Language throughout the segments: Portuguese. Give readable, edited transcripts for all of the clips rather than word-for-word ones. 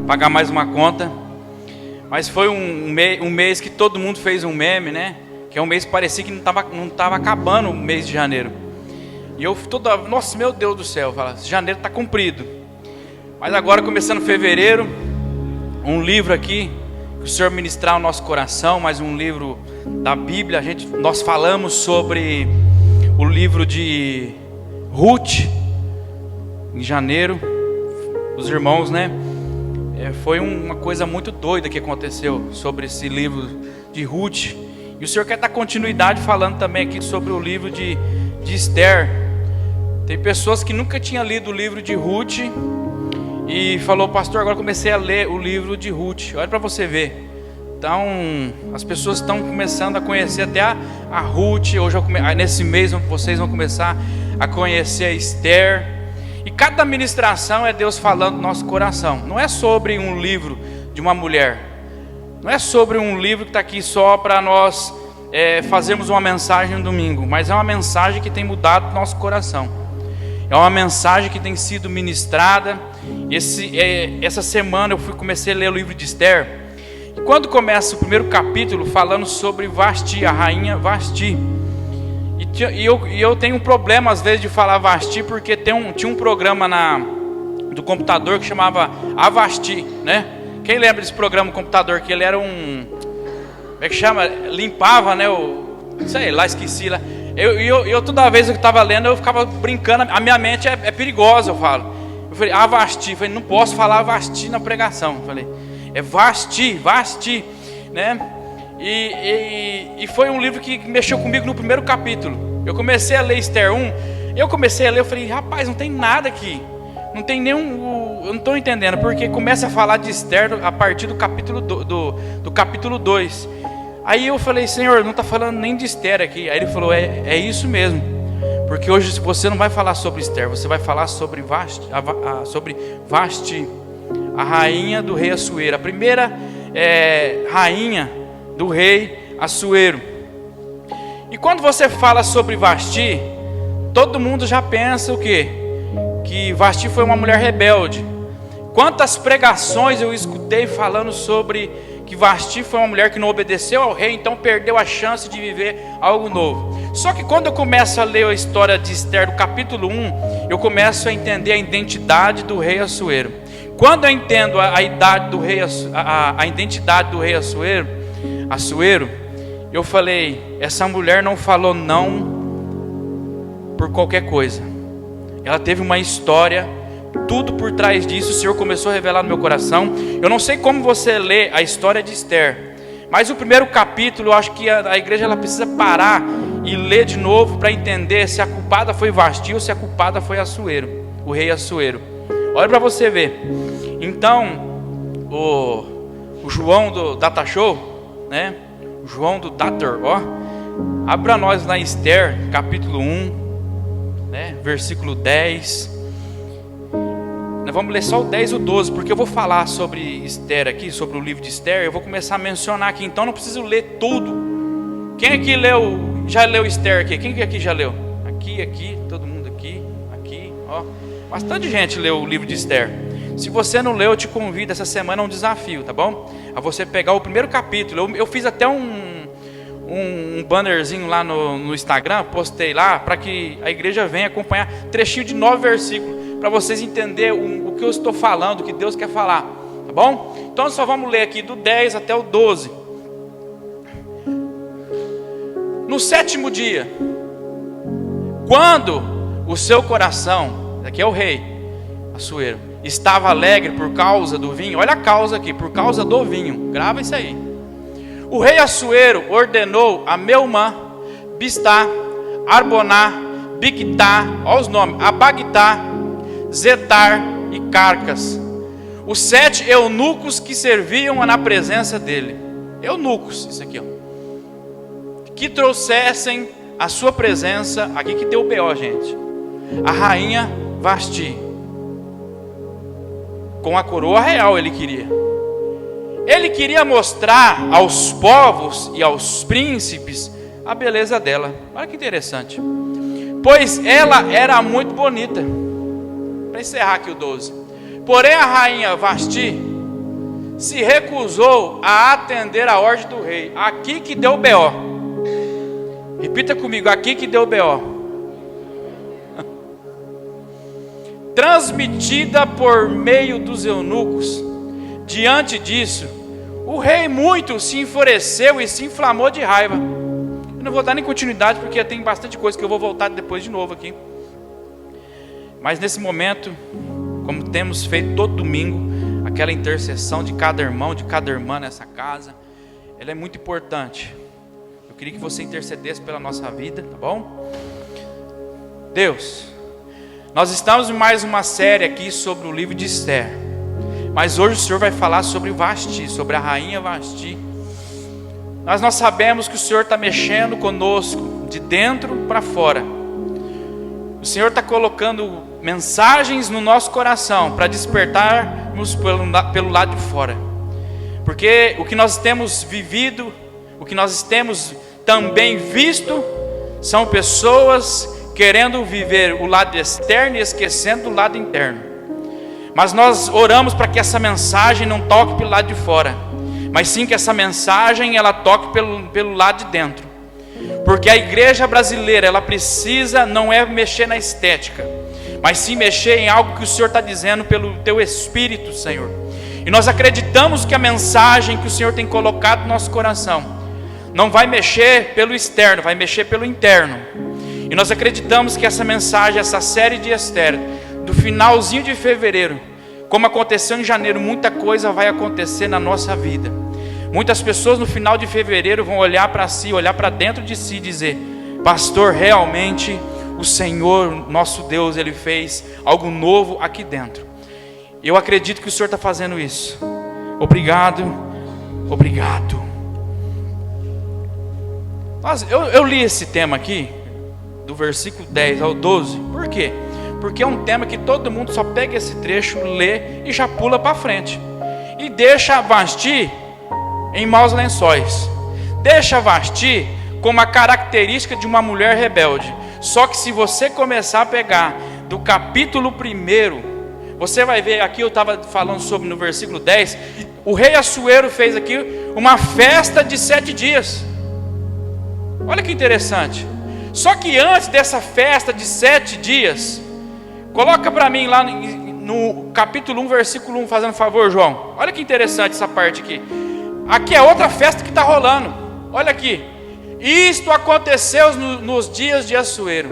pagar mais uma conta. Mas foi um mês que todo mundo fez um meme, né? Que é um mês que parecia que não tava acabando o mês de janeiro. E eu nossa, meu Deus do céu, janeiro está cumprido. Mas agora, começando fevereiro, um livro aqui que o Senhor ministrar o nosso coração, mais um livro da Bíblia. Nós falamos sobre o livro de Ruth em janeiro. Os irmãos, né? Foi uma coisa muito doida que aconteceu sobre esse livro de Ruth. E o Senhor quer dar continuidade falando também aqui sobre o livro de Esther. Tem pessoas que nunca tinham lido o livro de Ruth e falou: pastor, agora comecei a ler o livro de Ruth. Olha para você ver. Então, as pessoas estão começando a conhecer até a Ruth. Hoje, nesse mês, vocês vão começar a conhecer a Esther. E cada ministração é Deus falando no nosso coração. Não é sobre um livro de uma mulher. Não é sobre um livro que está aqui só para nós fazermos uma mensagem no domingo. Mas é uma mensagem que tem mudado o nosso coração. É uma mensagem que tem sido ministrada. Essa semana eu comecei a ler o livro de Esther. E quando começa o primeiro capítulo falando sobre Vasti, a rainha Vasti. E eu tenho um problema às vezes de falar Vasti, porque tinha um programa do computador que chamava Avasti, né? Quem lembra desse programa no computador? Que ele era como é que chama? Limpava, né? Sei lá, esqueci lá. Eu toda vez que eu estava lendo, eu ficava brincando. A minha mente é perigosa, eu falo. Eu falei, Avasti. Eu falei, não posso falar Avasti na pregação. Eu falei, é Vasti, né? E foi um livro que mexeu comigo no primeiro capítulo. Eu comecei a ler Esther 1. Eu falei, rapaz, não tem nada aqui. Não tem nenhum. Eu não estou entendendo, porque começa a falar de Esther a partir do capítulo do capítulo 2. Aí eu falei, Senhor, não está falando nem de Esther aqui. Aí ele falou, é isso mesmo. Porque hoje você não vai falar sobre Esther, você vai falar sobre Vasti, a rainha do rei Assuero. A primeira rainha do rei Assuero. E quando você fala sobre Vasti, todo mundo já pensa o quê? Que Vasti foi uma mulher rebelde. Quantas pregações eu escutei falando sobre que Vasti foi uma mulher que não obedeceu ao rei, então perdeu a chance de viver algo novo. Só que quando eu começo a ler a história de Esther do capítulo 1, eu começo a entender a identidade do rei Assuero. Quando eu entendo a identidade do rei Assuero, eu falei, essa mulher não falou não por qualquer coisa. Ela teve uma história, tudo por trás disso. O Senhor começou a revelar no meu coração. Eu não sei como você lê a história de Esther, mas o primeiro capítulo, eu acho que a igreja ela precisa parar e ler de novo para entender se a culpada foi Vasti ou se a culpada foi Assuero, o rei Assuero. Olha para você ver. Então, o João do Data Show, né? O João do Dator, abre para nós lá em Esther, capítulo 1, né? Versículo 10. Nós vamos ler só o 10 e o 12, porque eu vou falar sobre Esther aqui, sobre o livro de Esther. Eu vou começar a mencionar aqui, então não preciso ler tudo. Quem aqui já leu Esther aqui? Quem aqui já leu? Aqui, todo mundo aqui, bastante gente leu o livro de Esther. Se você não leu, eu te convido, essa semana é um desafio, tá bom? A você pegar o primeiro capítulo. Eu fiz até um bannerzinho lá no Instagram, postei lá, para que a igreja venha acompanhar, trechinho de 9 versículos, para vocês entenderem o que eu estou falando, o que Deus quer falar, tá bom? Então só vamos ler aqui do 10 até o 12. No 7º dia, quando o seu coração, aqui é o rei Assuero, estava alegre por causa do vinho. Olha a causa aqui, por causa do vinho. Grava isso aí. O rei Assuero ordenou a Meumã, Bistá, Arboná, Bigtá, olha os nomes, Abagtá, Zetar e Carcas, os 7 eunucos que serviam na presença dele. Eunucos, isso aqui, que trouxessem a sua presença, aqui que deu o B.O., gente, a rainha Vasti, com a coroa real. Ele queria mostrar aos povos e aos príncipes a beleza dela. Olha que interessante. Pois ela era muito bonita. Para encerrar aqui o 12. Porém a rainha Vasti se recusou a atender a ordem do rei. Aqui que deu B.O. Repita comigo, aqui que deu B.O. Transmitida por meio dos eunucos. Diante disso, o rei muito se enfureceu e se inflamou de raiva. Eu não vou dar nem continuidade, porque tem bastante coisa que eu vou voltar depois de novo aqui. Mas nesse momento, como temos feito todo domingo, aquela intercessão de cada irmão, de cada irmã nessa casa, ela é muito importante. Eu queria que você intercedesse pela nossa vida, tá bom? Deus, nós estamos em mais uma série aqui sobre o livro de Esther, mas hoje o Senhor vai falar sobre Vasti, sobre a rainha Vasti. Nós sabemos que o Senhor está mexendo conosco, de dentro para fora. O Senhor está colocando mensagens no nosso coração, para despertarmos pelo lado de fora. Porque o que nós temos vivido, o que nós temos também visto, são pessoas querendo viver o lado externo e esquecendo o lado interno. Mas nós oramos para que essa mensagem não toque pelo lado de fora, mas sim que essa mensagem ela toque pelo lado de dentro. Porque a igreja brasileira, ela precisa, não é mexer na estética, mas sim mexer em algo que o Senhor está dizendo pelo Teu Espírito, Senhor. E nós acreditamos que a mensagem que o Senhor tem colocado no nosso coração não vai mexer pelo externo, vai mexer pelo interno. E nós acreditamos que essa mensagem, essa série de Esther, do finalzinho de fevereiro, como aconteceu em janeiro, muita coisa vai acontecer na nossa vida. Muitas pessoas no final de fevereiro vão olhar para si, olhar para dentro de si e dizer: pastor, realmente o Senhor, nosso Deus, Ele fez algo novo aqui dentro. Eu acredito que o Senhor está fazendo isso. Obrigado, obrigado. Eu li esse tema aqui, do versículo 10 ao 12, por quê? Porque é um tema que todo mundo só pega esse trecho, lê e já pula para frente. E deixa Vasti em maus lençóis. Deixa Vasti como a característica de uma mulher rebelde. Só que se você começar a pegar do capítulo 1, você vai ver, aqui eu estava falando sobre no versículo 10, o rei Assuero fez aqui uma festa de 7 dias. Olha que interessante. Só que antes dessa festa de 7 dias, coloca para mim lá no capítulo 1, versículo 1, fazendo favor, João. Olha que interessante essa parte aqui. Aqui é outra festa que está rolando. Olha aqui. Isto aconteceu nos dias de Assuero.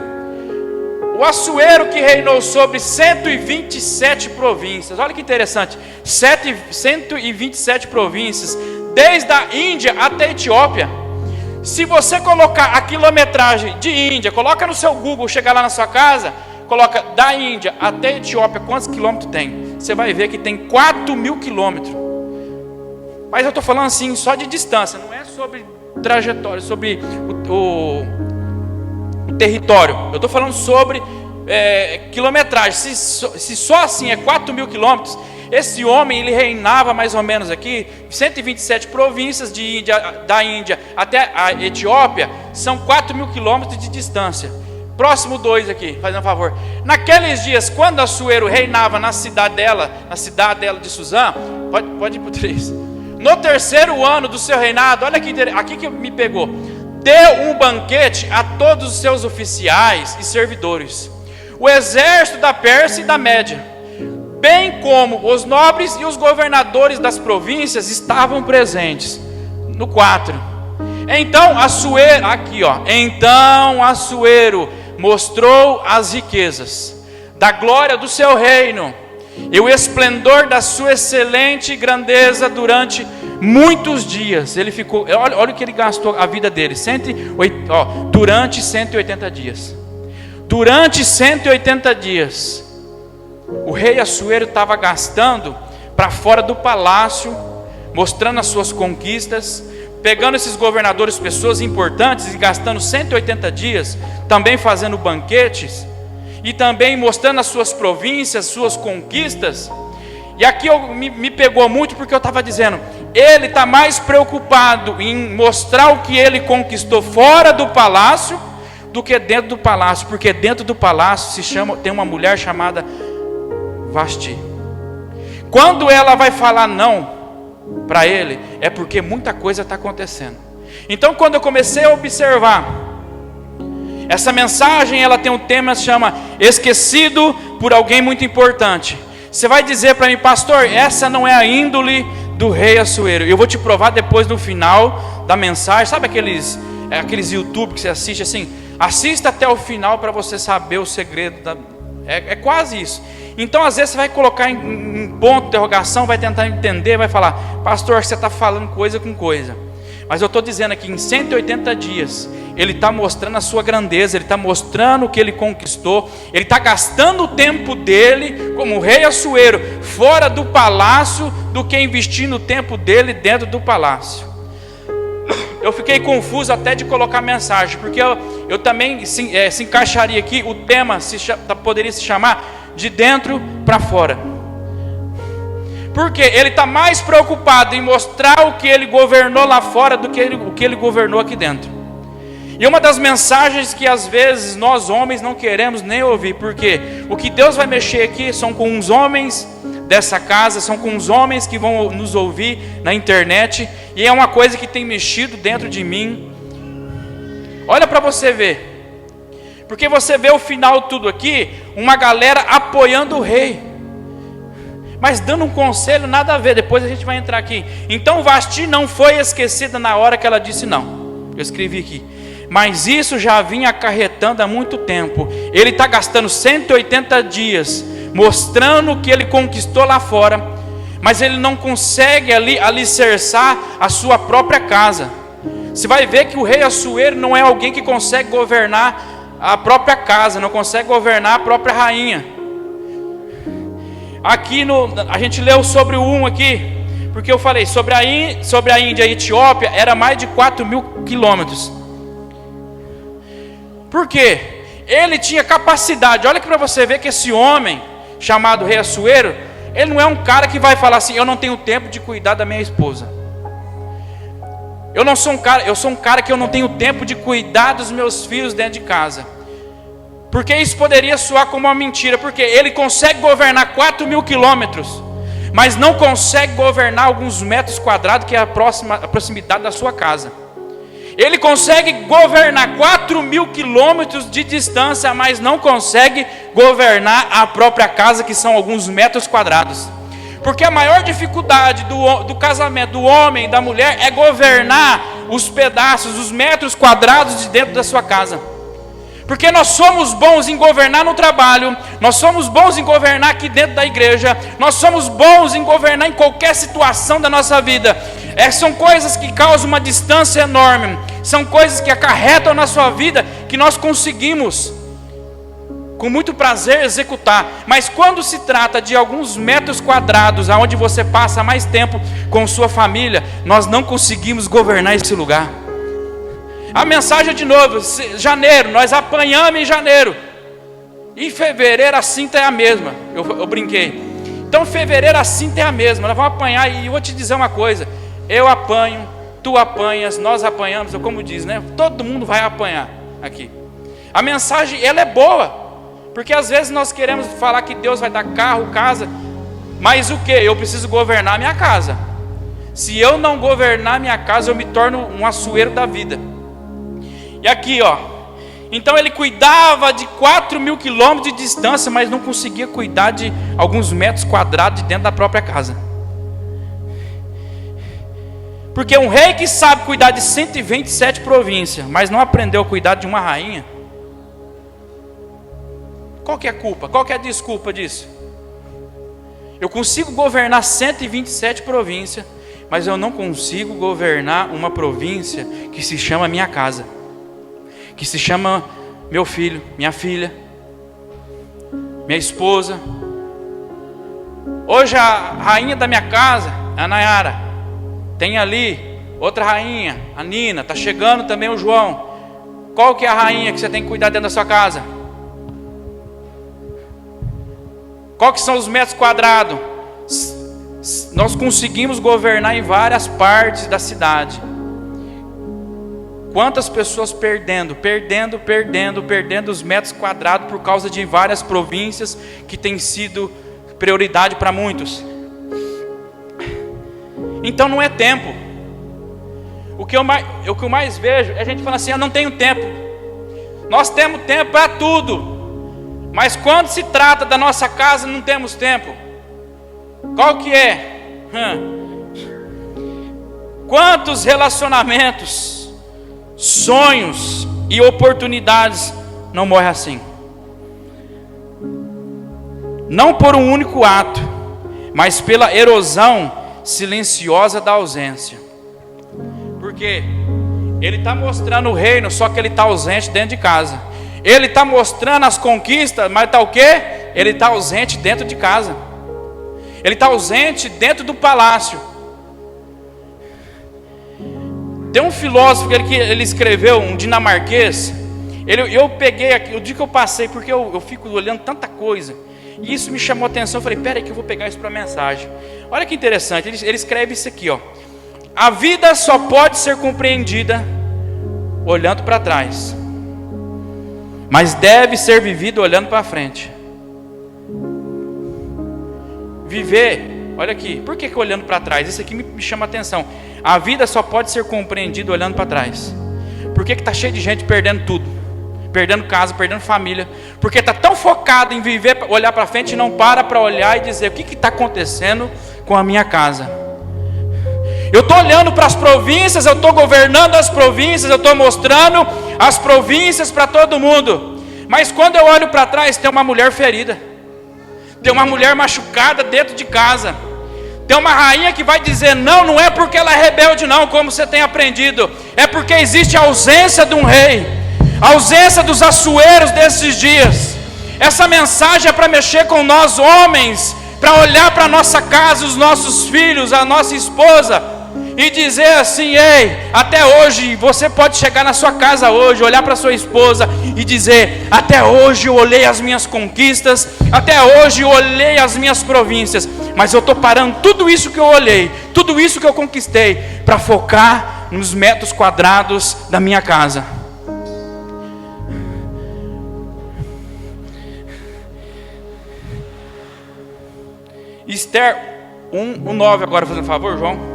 O Assuero que reinou sobre 127 províncias. Olha que interessante. 127 províncias, desde a Índia até a Etiópia. Se você colocar a quilometragem de Índia, coloca no seu Google, chegar lá na sua casa, coloca da Índia até a Etiópia, quantos quilômetros tem? Você vai ver que tem 4.000 quilômetros. Mas eu estou falando assim, só de distância, não é sobre trajetória, sobre o território. Eu estou falando sobre quilometragem. Se só assim é 4.000 quilômetros, esse homem ele reinava mais ou menos aqui 127 províncias da Índia até a Etiópia, são 4.000 quilômetros de distância. Próximo 2 aqui, fazendo um favor. Naqueles dias, quando Assuero reinava na cidadela de Suzã, pode ir para o 3. No 3º ano do seu reinado, olha aqui que me pegou. Deu um banquete a todos os seus oficiais e servidores, o exército da Pérsia e da Média, bem como os nobres e os governadores das províncias estavam presentes. No 4. Então Assuero mostrou as riquezas da glória do seu reino e o esplendor da sua excelente grandeza durante muitos dias. Ele ficou, olha o que ele gastou a vida dele, durante 180 dias. Durante 180 dias, o rei Assuero estava gastando para fora do palácio, mostrando as suas conquistas, pegando esses governadores, pessoas importantes, e gastando 180 dias, também fazendo banquetes, e também mostrando as suas províncias, suas conquistas. E aqui me pegou muito, porque eu estava dizendo, ele está mais preocupado em mostrar o que ele conquistou fora do palácio, do que dentro do palácio, porque dentro do palácio tem uma mulher chamada Vasti. Quando ela vai falar não, para ele, é porque muita coisa está acontecendo. Então, quando eu comecei a observar, essa mensagem, ela tem um tema que se chama Esquecido por Alguém Muito Importante. Você vai dizer para mim, pastor, essa não é a índole do rei Assuero. Eu vou te provar depois no final da mensagem. Sabe aqueles YouTube que você assiste assim? Assista até o final para você saber o segredo. É quase isso. Então às vezes você vai colocar em ponto de interrogação, vai tentar entender, vai falar, pastor, você está falando coisa com coisa. Mas eu estou dizendo aqui, em 180 dias, ele está mostrando a sua grandeza, ele está mostrando o que ele conquistou, ele está gastando o tempo dele, como rei Assuero, fora do palácio, do que investindo o tempo dele dentro do palácio. Eu fiquei confuso até de colocar mensagem, porque eu também se encaixaria aqui, o tema poderia se chamar de dentro para fora. Porque ele está mais preocupado em mostrar o que ele governou lá fora do que o que ele governou aqui dentro. E uma das mensagens que às vezes nós homens não queremos nem ouvir, porque o que Deus vai mexer aqui são com os homens dessa casa, são com os homens que vão nos ouvir na internet, e é uma coisa que tem mexido dentro de mim. Olha para você ver, porque você vê o final de tudo aqui, uma galera apoiando o rei, mas dando um conselho nada a ver. Depois a gente vai entrar aqui. Então Vasti não foi esquecida na hora que ela disse não. Eu escrevi aqui, mas isso já vinha acarretando há muito tempo. Ele está gastando 180 dias mostrando o que ele conquistou lá fora, mas ele não consegue alicerçar a sua própria casa. Você vai ver que o rei Assuero não é alguém que consegue governar a própria casa, não consegue governar a própria rainha. Aqui a gente leu sobre o aqui, porque eu falei sobre a Índia e a Etiópia, era mais de 4.000 quilômetros. Por quê? Ele tinha capacidade. Olha que para você ver que esse homem chamado rei Assuero, ele não é um cara que vai falar assim, eu não tenho tempo de cuidar da minha esposa. Eu sou um cara que eu não tenho tempo de cuidar dos meus filhos dentro de casa. Porque isso poderia soar como uma mentira, porque ele consegue governar 4.000 quilômetros, mas não consegue governar alguns metros quadrados, que é a proximidade da sua casa. Ele consegue governar 4.000 quilômetros de distância, mas não consegue governar a própria casa, que são alguns metros quadrados. Porque a maior dificuldade do casamento do homem e da mulher é governar os pedaços, os metros quadrados de dentro da sua casa. Porque nós somos bons em governar no trabalho, nós somos bons em governar aqui dentro da igreja, nós somos bons em governar em qualquer situação da nossa vida. São coisas que causam uma distância enorme, são coisas que acarretam na sua vida, que nós conseguimos com muito prazer executar. Mas quando se trata de alguns metros quadrados, onde você passa mais tempo com sua família, nós não conseguimos governar esse lugar. A mensagem de novo, janeiro, nós apanhamos em janeiro, e fevereiro a cinta é a mesma. Eu brinquei. Então fevereiro a cinta é a mesma, nós vamos apanhar. E eu vou te dizer uma coisa, eu apanho, tu apanhas, nós apanhamos, como diz, né? Todo mundo vai apanhar aqui. A mensagem, ela é boa, porque às vezes nós queremos falar que Deus vai dar carro, casa, mas o que? Eu preciso governar a minha casa. Se eu não governar a minha casa, eu me torno um Assuero da vida. E aqui, ó, então ele cuidava de 4.000 quilômetros de distância, mas não conseguia cuidar de alguns metros quadrados de dentro da própria casa. Porque um rei que sabe cuidar de 127 províncias, mas não aprendeu a cuidar de uma rainha, qual que é a culpa? Qual que é a desculpa disso? Eu consigo governar 127 províncias, mas eu não consigo governar uma província que se chama minha casa, que se chama meu filho, minha filha, minha esposa. Hoje a rainha da minha casa é a Nayara. Tem ali outra rainha, a Nina. Está chegando também o João. Qual que é a rainha que você tem que cuidar dentro da sua casa? Qual que são os metros quadrados? Nós conseguimos governar em várias partes da cidade. Quantas pessoas perdendo os metros quadrados por causa de várias províncias que tem sido prioridade para muitos. Então não é tempo. O que eu mais vejo é a gente falando assim: eu não tenho tempo. Nós temos tempo para tudo, mas quando se trata da nossa casa, não temos tempo. Qual que é? Quantos relacionamentos, sonhos e oportunidades não morrem assim? Não por um único ato, mas pela erosão silenciosa da ausência. Porque ele está mostrando o reino, só que ele está ausente dentro de casa. Ele está mostrando as conquistas, mas está o quê? Ele está ausente dentro de casa. Ele está ausente dentro do palácio. Tem um filósofo que ele escreveu, um dinamarquês. Eu peguei aqui, o dia que eu passei, porque eu fico olhando tanta coisa, e isso me chamou a atenção. Eu falei: peraí que eu vou pegar isso para a mensagem. Olha que interessante, ele escreve isso aqui, ó. A vida só pode ser compreendida olhando para trás, mas deve ser vivida olhando para frente. Viver, olha aqui, por que olhando para trás? Isso aqui me chama a atenção. A vida só pode ser compreendida olhando para trás. Por que está cheio de gente perdendo tudo? Perdendo casa, perdendo família. Porque está tão focado em viver, olhar para frente, e não para olhar e dizer: o que está acontecendo com a minha casa? Eu estou olhando para as províncias, eu estou governando as províncias, eu estou mostrando as províncias para todo mundo. Mas quando eu olho para trás, tem uma mulher ferida, tem uma mulher machucada dentro de casa, tem uma rainha que vai dizer: não, não é porque ela é rebelde não, como você tem aprendido, é porque existe a ausência de um rei, a ausência dos açoeiros desses dias. Essa mensagem é para mexer com nós homens, para olhar para a nossa casa, os nossos filhos, a nossa esposa, e dizer assim: ei, até hoje, você pode chegar na sua casa hoje, olhar para sua esposa e dizer: até hoje eu olhei as minhas conquistas, até hoje eu olhei as minhas províncias, mas eu estou parando tudo isso que eu olhei, tudo isso que eu conquistei, para focar nos metros quadrados da minha casa. Esther 1:9 agora, fazendo favor, João.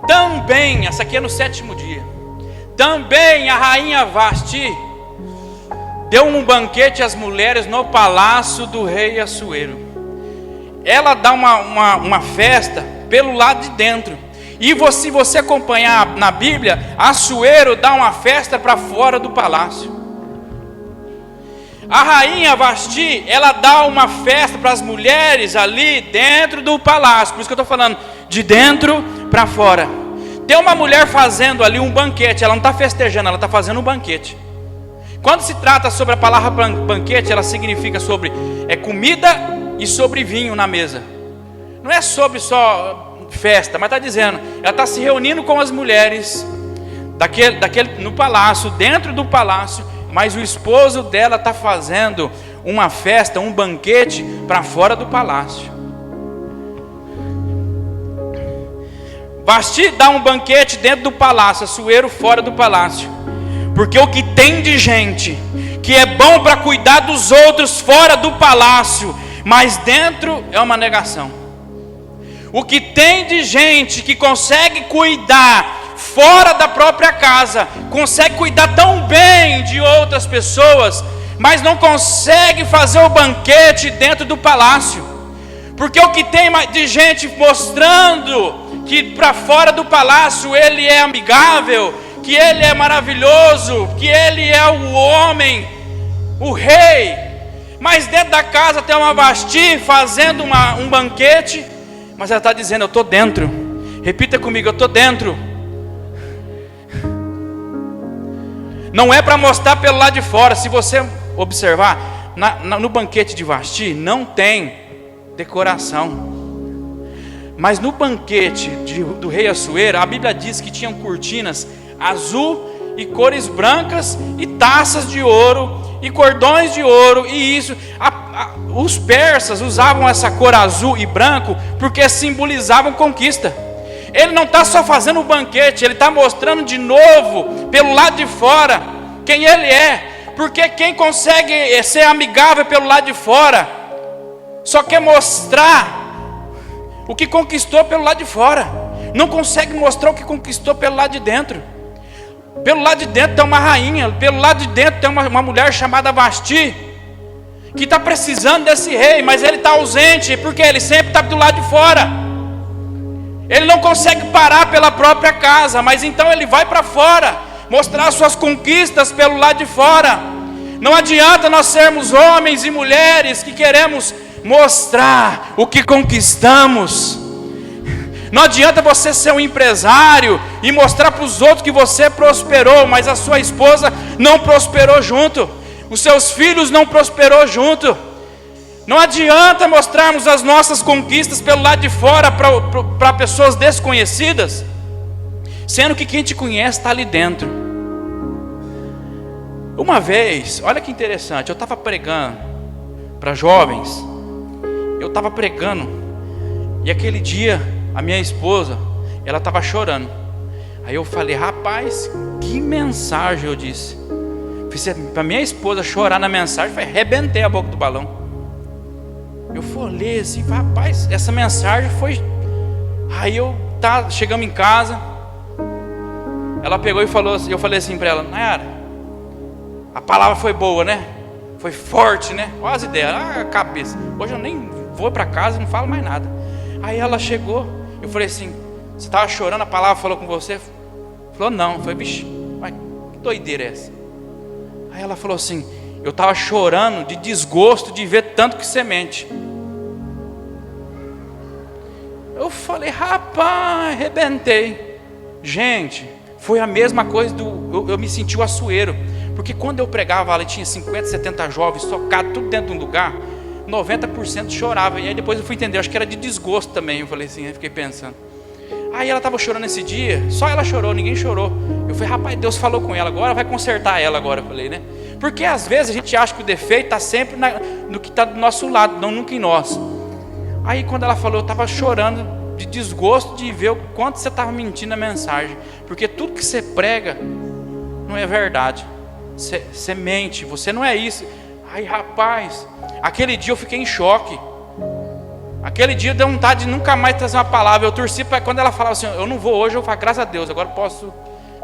Também, essa aqui é no 7º dia. Também a rainha Vasti deu um banquete às mulheres no palácio do rei Assuero. Ela dá uma festa pelo lado de dentro. E se você acompanhar na Bíblia, Assuero dá uma festa para fora do palácio. A rainha Vasti, ela dá uma festa para as mulheres ali dentro do palácio. Por isso que eu estou falando de dentro para fora. Tem uma mulher fazendo ali um banquete. Ela não está festejando, ela está fazendo um banquete. Quando se trata sobre a palavra banquete, ela significa sobre comida e sobre vinho na mesa. Não é sobre só festa, mas está dizendo, ela está se reunindo com as mulheres no palácio, dentro do palácio, mas o esposo dela está fazendo uma festa, um banquete para fora do palácio. Vasti dá um banquete dentro do palácio, Assuero fora do palácio. Porque o que tem de gente que é bom para cuidar dos outros fora do palácio, mas dentro é uma negação. O que tem de gente que consegue cuidar fora da própria casa, consegue cuidar tão bem de outras pessoas, mas não consegue fazer o banquete dentro do palácio. Porque o que tem de gente mostrando que para fora do palácio ele é amigável, que ele é maravilhoso, que ele é o homem, o rei, mas dentro da casa tem uma Vasti fazendo um banquete, mas ela está dizendo: eu estou dentro. Repita comigo: eu estou dentro. Não é para mostrar pelo lado de fora. Se você observar, no banquete de Vasti não tem decoração. Mas no banquete do rei Assuero, a Bíblia diz que tinham cortinas azul e cores brancas e taças de ouro e cordões de ouro. E isso, os persas usavam essa cor azul e branco porque simbolizavam conquista. Ele não está só fazendo um banquete, ele está mostrando de novo, pelo lado de fora, quem ele é. Porque quem consegue ser amigável pelo lado de fora, só quer mostrar o que conquistou pelo lado de fora, não consegue mostrar o que conquistou pelo lado de dentro. Pelo lado de dentro tem uma rainha, pelo lado de dentro tem uma mulher chamada Vasti, que está precisando desse rei, mas ele está ausente, porque ele sempre está do lado de fora. Ele não consegue parar pela própria casa, mas então ele vai para fora, mostrar suas conquistas pelo lado de fora. Não adianta nós sermos homens e mulheres que queremos mostrar o que conquistamos. Não adianta você ser um empresário e mostrar para os outros que você prosperou, mas a sua esposa não prosperou junto, os seus filhos não prosperou junto. Não adianta mostrarmos as nossas conquistas pelo lado de fora para pessoas desconhecidas, sendo que quem te conhece está ali dentro. Uma vez, olha que interessante, eu estava pregando para jovens, e aquele dia a minha esposa, ela estava chorando. Aí eu falei, rapaz, que mensagem, eu disse. Para minha esposa chorar na mensagem, arrebentei a boca do balão. Eu falei assim, rapaz, essa mensagem foi... Aí chegamos em casa, ela pegou e falou assim, eu falei assim para ela, Nayara, a palavra foi boa, né? Foi forte, né? Olha as ideias, a cabeça. Hoje eu nem vou para casa e não falo mais nada. Aí ela chegou, eu falei assim, você estava chorando, a palavra falou com você? Falou, não. Eu falei, bicho, mas que doideira é essa? Aí ela falou assim, eu estava chorando de desgosto de ver tanto que semente. Eu falei, rapaz, arrebentei. Gente, foi a mesma coisa eu me senti o Açoeiro. Porque quando eu pregava ali, tinha 50, 70 jovens, socados, tudo dentro de um lugar, 90% chorava. E aí depois eu fui entender, acho que era de desgosto também. Eu falei assim, eu fiquei pensando. Aí ela estava chorando esse dia, só ela chorou, ninguém chorou. Eu falei, rapaz, Deus falou com ela agora, vai consertar ela agora. Eu falei, né? Porque às vezes a gente acha que o defeito está sempre no que está do nosso lado, não nunca em nós. Aí quando ela falou, eu estava chorando de desgosto de ver o quanto você estava mentindo na mensagem. Porque tudo que você prega não é verdade. Você mente, você não é isso. Ai, rapaz, aquele dia eu fiquei em choque. Aquele dia deu vontade de nunca mais trazer uma palavra. Eu torci para quando ela falava assim, eu não vou hoje, eu falo, graças a Deus, agora eu posso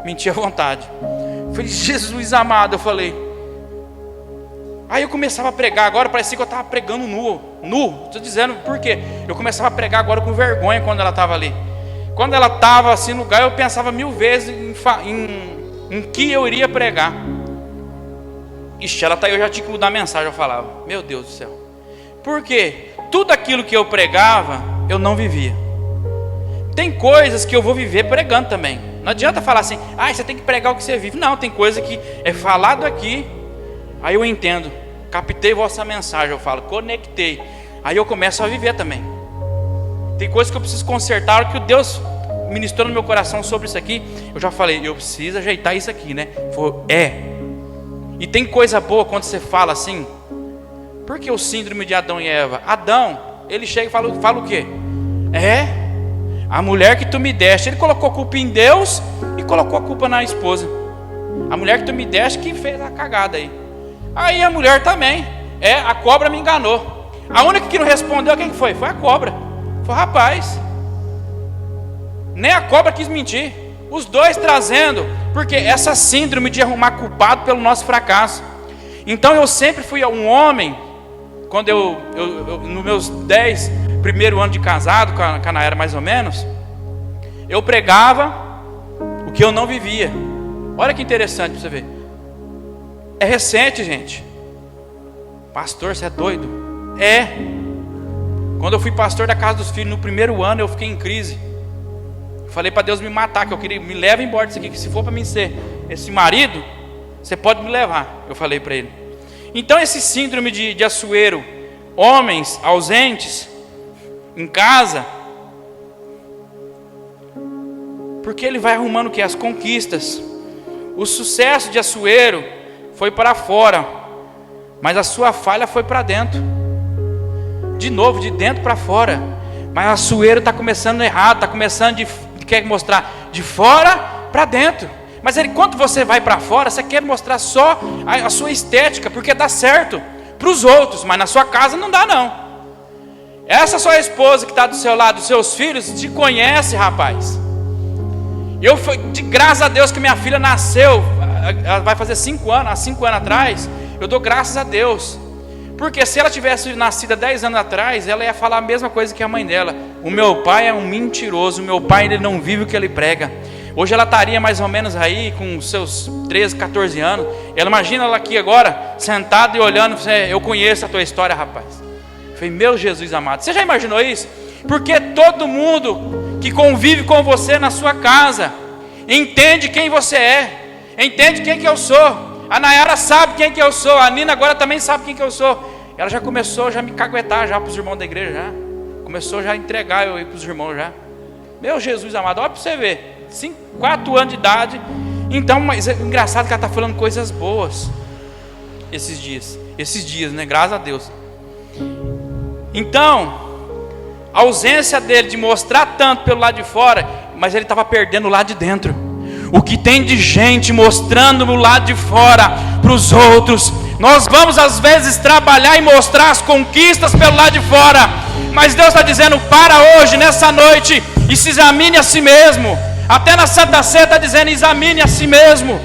mentir à vontade. Eu falei, Jesus amado, eu falei. Aí eu começava a pregar, agora parecia que eu estava pregando nu, estou dizendo por quê? Eu começava a pregar agora com vergonha quando ela estava ali. Quando ela estava assim no lugar, eu pensava 1000 vezes em que eu iria pregar. Ixi, ela tá aí, eu já tinha que mudar a mensagem, eu falava, meu Deus do céu. Por quê? Tudo aquilo que eu pregava, eu não vivia. Tem coisas que eu vou viver pregando também. Não adianta falar assim, você tem que pregar o que você vive. Não, tem coisa que é falado aqui, aí eu entendo, captei vossa mensagem, eu falo, conectei. Aí eu começo a viver também. Tem coisas que eu preciso consertar, que o Deus ministrou no meu coração sobre isso aqui. Eu já falei, eu preciso ajeitar isso aqui, né? E tem coisa boa quando você fala assim. Porque o síndrome de Adão e Eva, Adão, ele chega e fala o quê? A mulher que tu me deste. Ele colocou a culpa em Deus e colocou a culpa na esposa. A mulher que tu me deste que fez a cagada aí. Aí a mulher também, a cobra me enganou. A única que não respondeu, quem foi? Foi a cobra. Foi, rapaz, nem a cobra quis mentir. Os dois trazendo, porque essa síndrome de arrumar culpado pelo nosso fracasso. Então eu sempre fui um homem, quando eu nos meus 10 primeiros anos de casado, com a Nayara mais ou menos, eu pregava o que eu não vivia. Olha que interessante para você ver. É recente, gente. Pastor, você é doido? Quando eu fui pastor da Casa dos Filhos, no primeiro ano eu fiquei em crise. Falei para Deus me matar, que eu queria, me leva embora disso aqui, que se for para mim ser esse marido, você pode me levar. Eu falei para ele. Então esse síndrome de Açoeiro, homens ausentes em casa, porque ele vai arrumando o que? As conquistas. O sucesso de Açoeiro foi para fora, mas a sua falha foi para dentro. De novo, de dentro para fora. Mas Açoeiro está começando errado, está começando quer mostrar de fora para dentro. Mas quando você vai para fora, você quer mostrar só a sua estética, porque dá certo para os outros, mas na sua casa não dá não. Essa sua esposa que está do seu lado, os seus filhos, te conhece, rapaz. Eu fui de graças a Deus que minha filha nasceu, ela vai fazer 5 anos, há 5 anos atrás, eu dou graças a Deus. Porque se ela tivesse nascido há 10 anos atrás, ela ia falar a mesma coisa que a mãe dela. O meu pai é um mentiroso, o meu pai ele não vive o que ele prega. Hoje ela estaria mais ou menos aí com seus 13, 14 anos. Ela imagina ela aqui agora, sentada e olhando, eu conheço a tua história, rapaz. Eu falei, meu Jesus amado, você já imaginou isso? Porque todo mundo que convive com você na sua casa entende quem você é, entende quem que eu sou. A Nayara sabe quem que eu sou, a Nina agora também sabe quem que eu sou. Ela já começou a me caguetar já para os irmãos da igreja, já. Começou já a entregar eu ir para os irmãos já. Meu Jesus amado, olha para você ver, 4 anos de idade. Então, mas é engraçado que ela está falando coisas boas esses dias, né? Graças a Deus. Então, a ausência dele de mostrar tanto pelo lado de fora, mas ele estava perdendo o lado de dentro. O que tem de gente mostrando o lado de fora para os outros. Nós vamos às vezes trabalhar e mostrar as conquistas pelo lado de fora, mas Deus está dizendo, para hoje, nessa noite, e se examine a si mesmo. Até na Santa Ceia está dizendo, examine a si mesmo.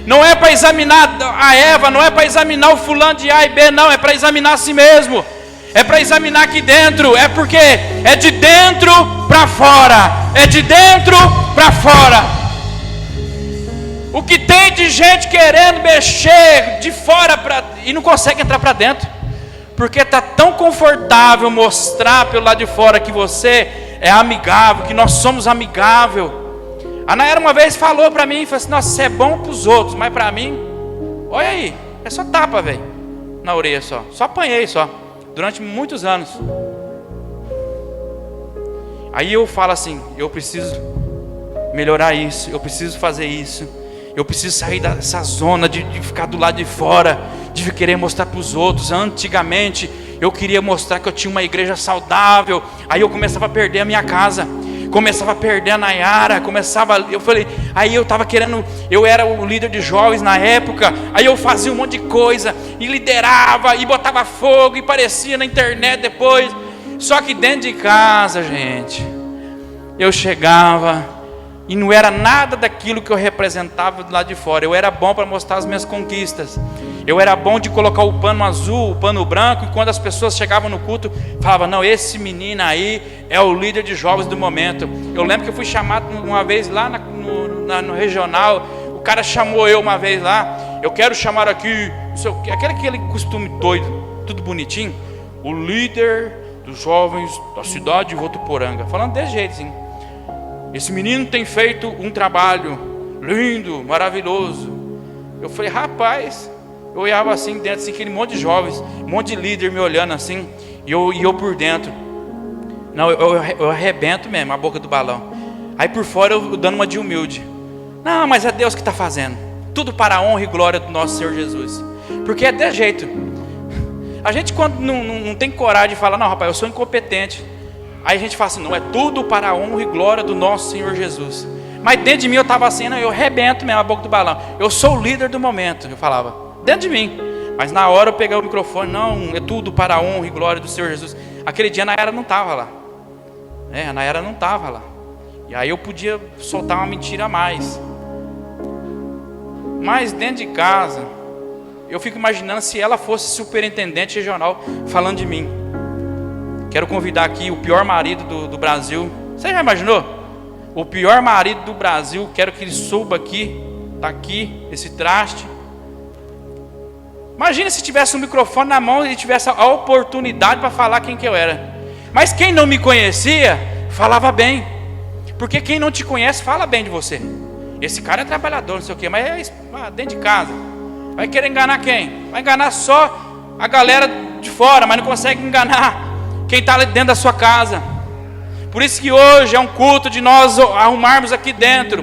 Não é para examinar a Eva, não é para examinar o fulano de A e B, não, é para examinar a si mesmo. É para examinar aqui dentro, é porque é de dentro para fora, é de dentro para fora. O que tem de gente querendo mexer de fora e não consegue entrar para dentro, porque está tão confortável mostrar pelo lado de fora que você é amigável, que nós somos amigável. A Nayara uma vez falou para mim, falou assim, nossa, você é bom para os outros, mas para mim, olha aí, é só tapa, velho, na orelha só apanhei só, durante muitos anos. Aí eu falo assim, eu preciso melhorar isso, eu preciso fazer isso. Eu preciso sair dessa zona de ficar do lado de fora, de querer mostrar para os outros. Antigamente eu queria mostrar que eu tinha uma igreja saudável. Aí eu começava a perder a minha casa, começava a perder a Nayara, aí eu estava querendo, eu era o líder de jovens na época. Aí eu fazia um monte de coisa, e liderava, e botava fogo, e aparecia na internet depois. Só que dentro de casa, gente, eu chegava e não era nada daquilo que eu representava do lado de fora. Eu era bom para mostrar as minhas conquistas. Eu era bom de colocar o pano azul, o pano branco. E quando as pessoas chegavam no culto, falavam, não, esse menino aí é o líder de jovens do momento. Eu lembro que eu fui chamado uma vez lá no regional. O cara chamou eu uma vez lá. Eu quero chamar aqui, aquele costume doido, tudo bonitinho. O líder dos jovens da cidade de Votuporanga. Falando desse jeito assim. Esse menino tem feito um trabalho lindo, maravilhoso. Eu falei, rapaz, eu olhava assim dentro, assim, aquele monte de jovens, um monte de líder me olhando assim, e eu por dentro. Não, eu arrebento mesmo a boca do balão. Aí por fora eu dando uma de humilde. Não, mas é Deus que está fazendo. Tudo para a honra e glória do nosso Senhor Jesus. Porque é desse jeito. A gente quando não tem coragem de falar, não, rapaz, eu sou incompetente. Aí a gente fala assim, não, é tudo para a honra e glória do nosso Senhor Jesus. Mas dentro de mim eu estava assim, não, eu arrebento mesmo a boca do balão. Eu sou o líder do momento, eu falava, dentro de mim. Mas na hora eu peguei o microfone, não, é tudo para a honra e glória do Senhor Jesus. Aquele dia a Nayara não estava lá. A Nayara não estava lá. E aí eu podia soltar uma mentira a mais. Mas dentro de casa, eu fico imaginando se ela fosse superintendente regional falando de mim. Quero convidar aqui o pior marido do Brasil. Você já imaginou? O pior marido do Brasil, quero que ele suba aqui. Está aqui, esse traste. Imagina se tivesse um microfone na mão e tivesse a oportunidade para falar quem que eu era. Mas quem não me conhecia, falava bem. Porque quem não te conhece, fala bem de você. Esse cara é trabalhador, não sei o quê, mas é dentro de casa. Vai querer enganar quem? Vai enganar só a galera de fora, mas não consegue enganar quem está ali dentro da sua casa. Por isso que hoje é um culto de nós arrumarmos aqui dentro.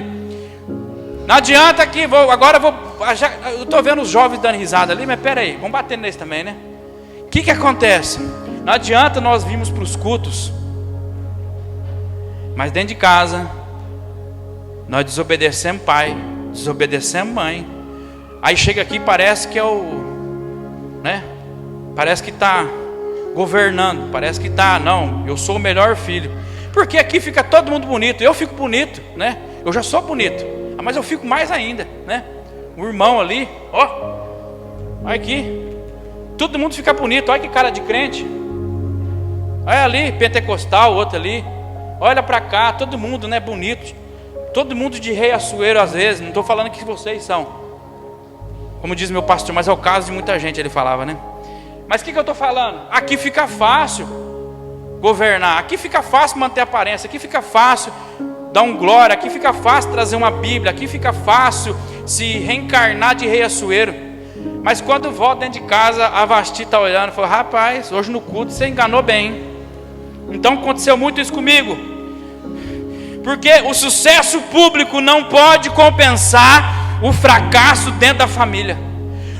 Não adianta que eu estou vendo os jovens dando risada ali, mas peraí, vamos bater nesse também, né? O que acontece? Não adianta nós virmos para os cultos, mas dentro de casa nós desobedecemos pai, desobedecer a mãe. Aí chega aqui, parece que é parece que está governando, parece que está, não, eu sou o melhor filho. Porque aqui fica todo mundo bonito, eu fico bonito, né? Eu já sou bonito, mas eu fico mais ainda, né? O irmão ali, olha aqui, todo mundo fica bonito, olha que cara de crente. Olha ali, pentecostal, o outro ali, olha para cá, todo mundo, né, bonito. Todo mundo de rei açoeiro às vezes, não estou falando que vocês são, como diz meu pastor, mas é o caso de muita gente, ele falava, né? Mas o que eu estou falando? Aqui fica fácil governar, aqui fica fácil manter a aparência, aqui fica fácil dar um glória, aqui fica fácil trazer uma Bíblia, aqui fica fácil se reencarnar de rei açoeiro. Mas quando volta dentro de casa, a Vasti está olhando e fala: rapaz, hoje no culto você enganou bem. Então aconteceu muito isso comigo, porque o sucesso público não pode compensar o fracasso dentro da família.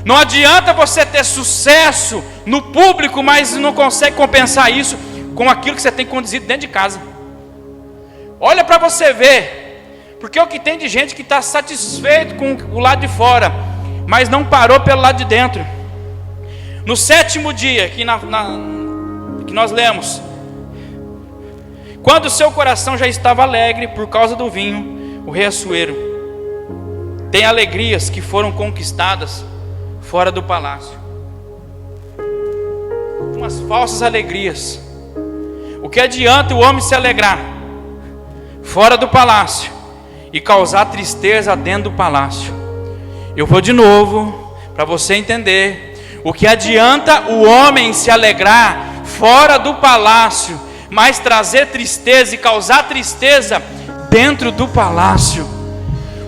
Não adianta você ter sucesso no público, mas não consegue compensar isso com aquilo que você tem conduzido dentro de casa. Olha para você ver, porque o que tem de gente que está satisfeito com o lado de fora, mas não parou pelo lado de dentro. No 7º dia que nós lemos, quando o seu coração já estava alegre por causa do vinho, o rei açoeiro tem alegrias que foram conquistadas fora do palácio, umas falsas alegrias. O que adianta o homem se alegrar fora do palácio e causar tristeza dentro do palácio? Eu vou de novo para você entender. O que adianta o homem se alegrar fora do palácio, mas trazer tristeza e causar tristeza dentro do palácio?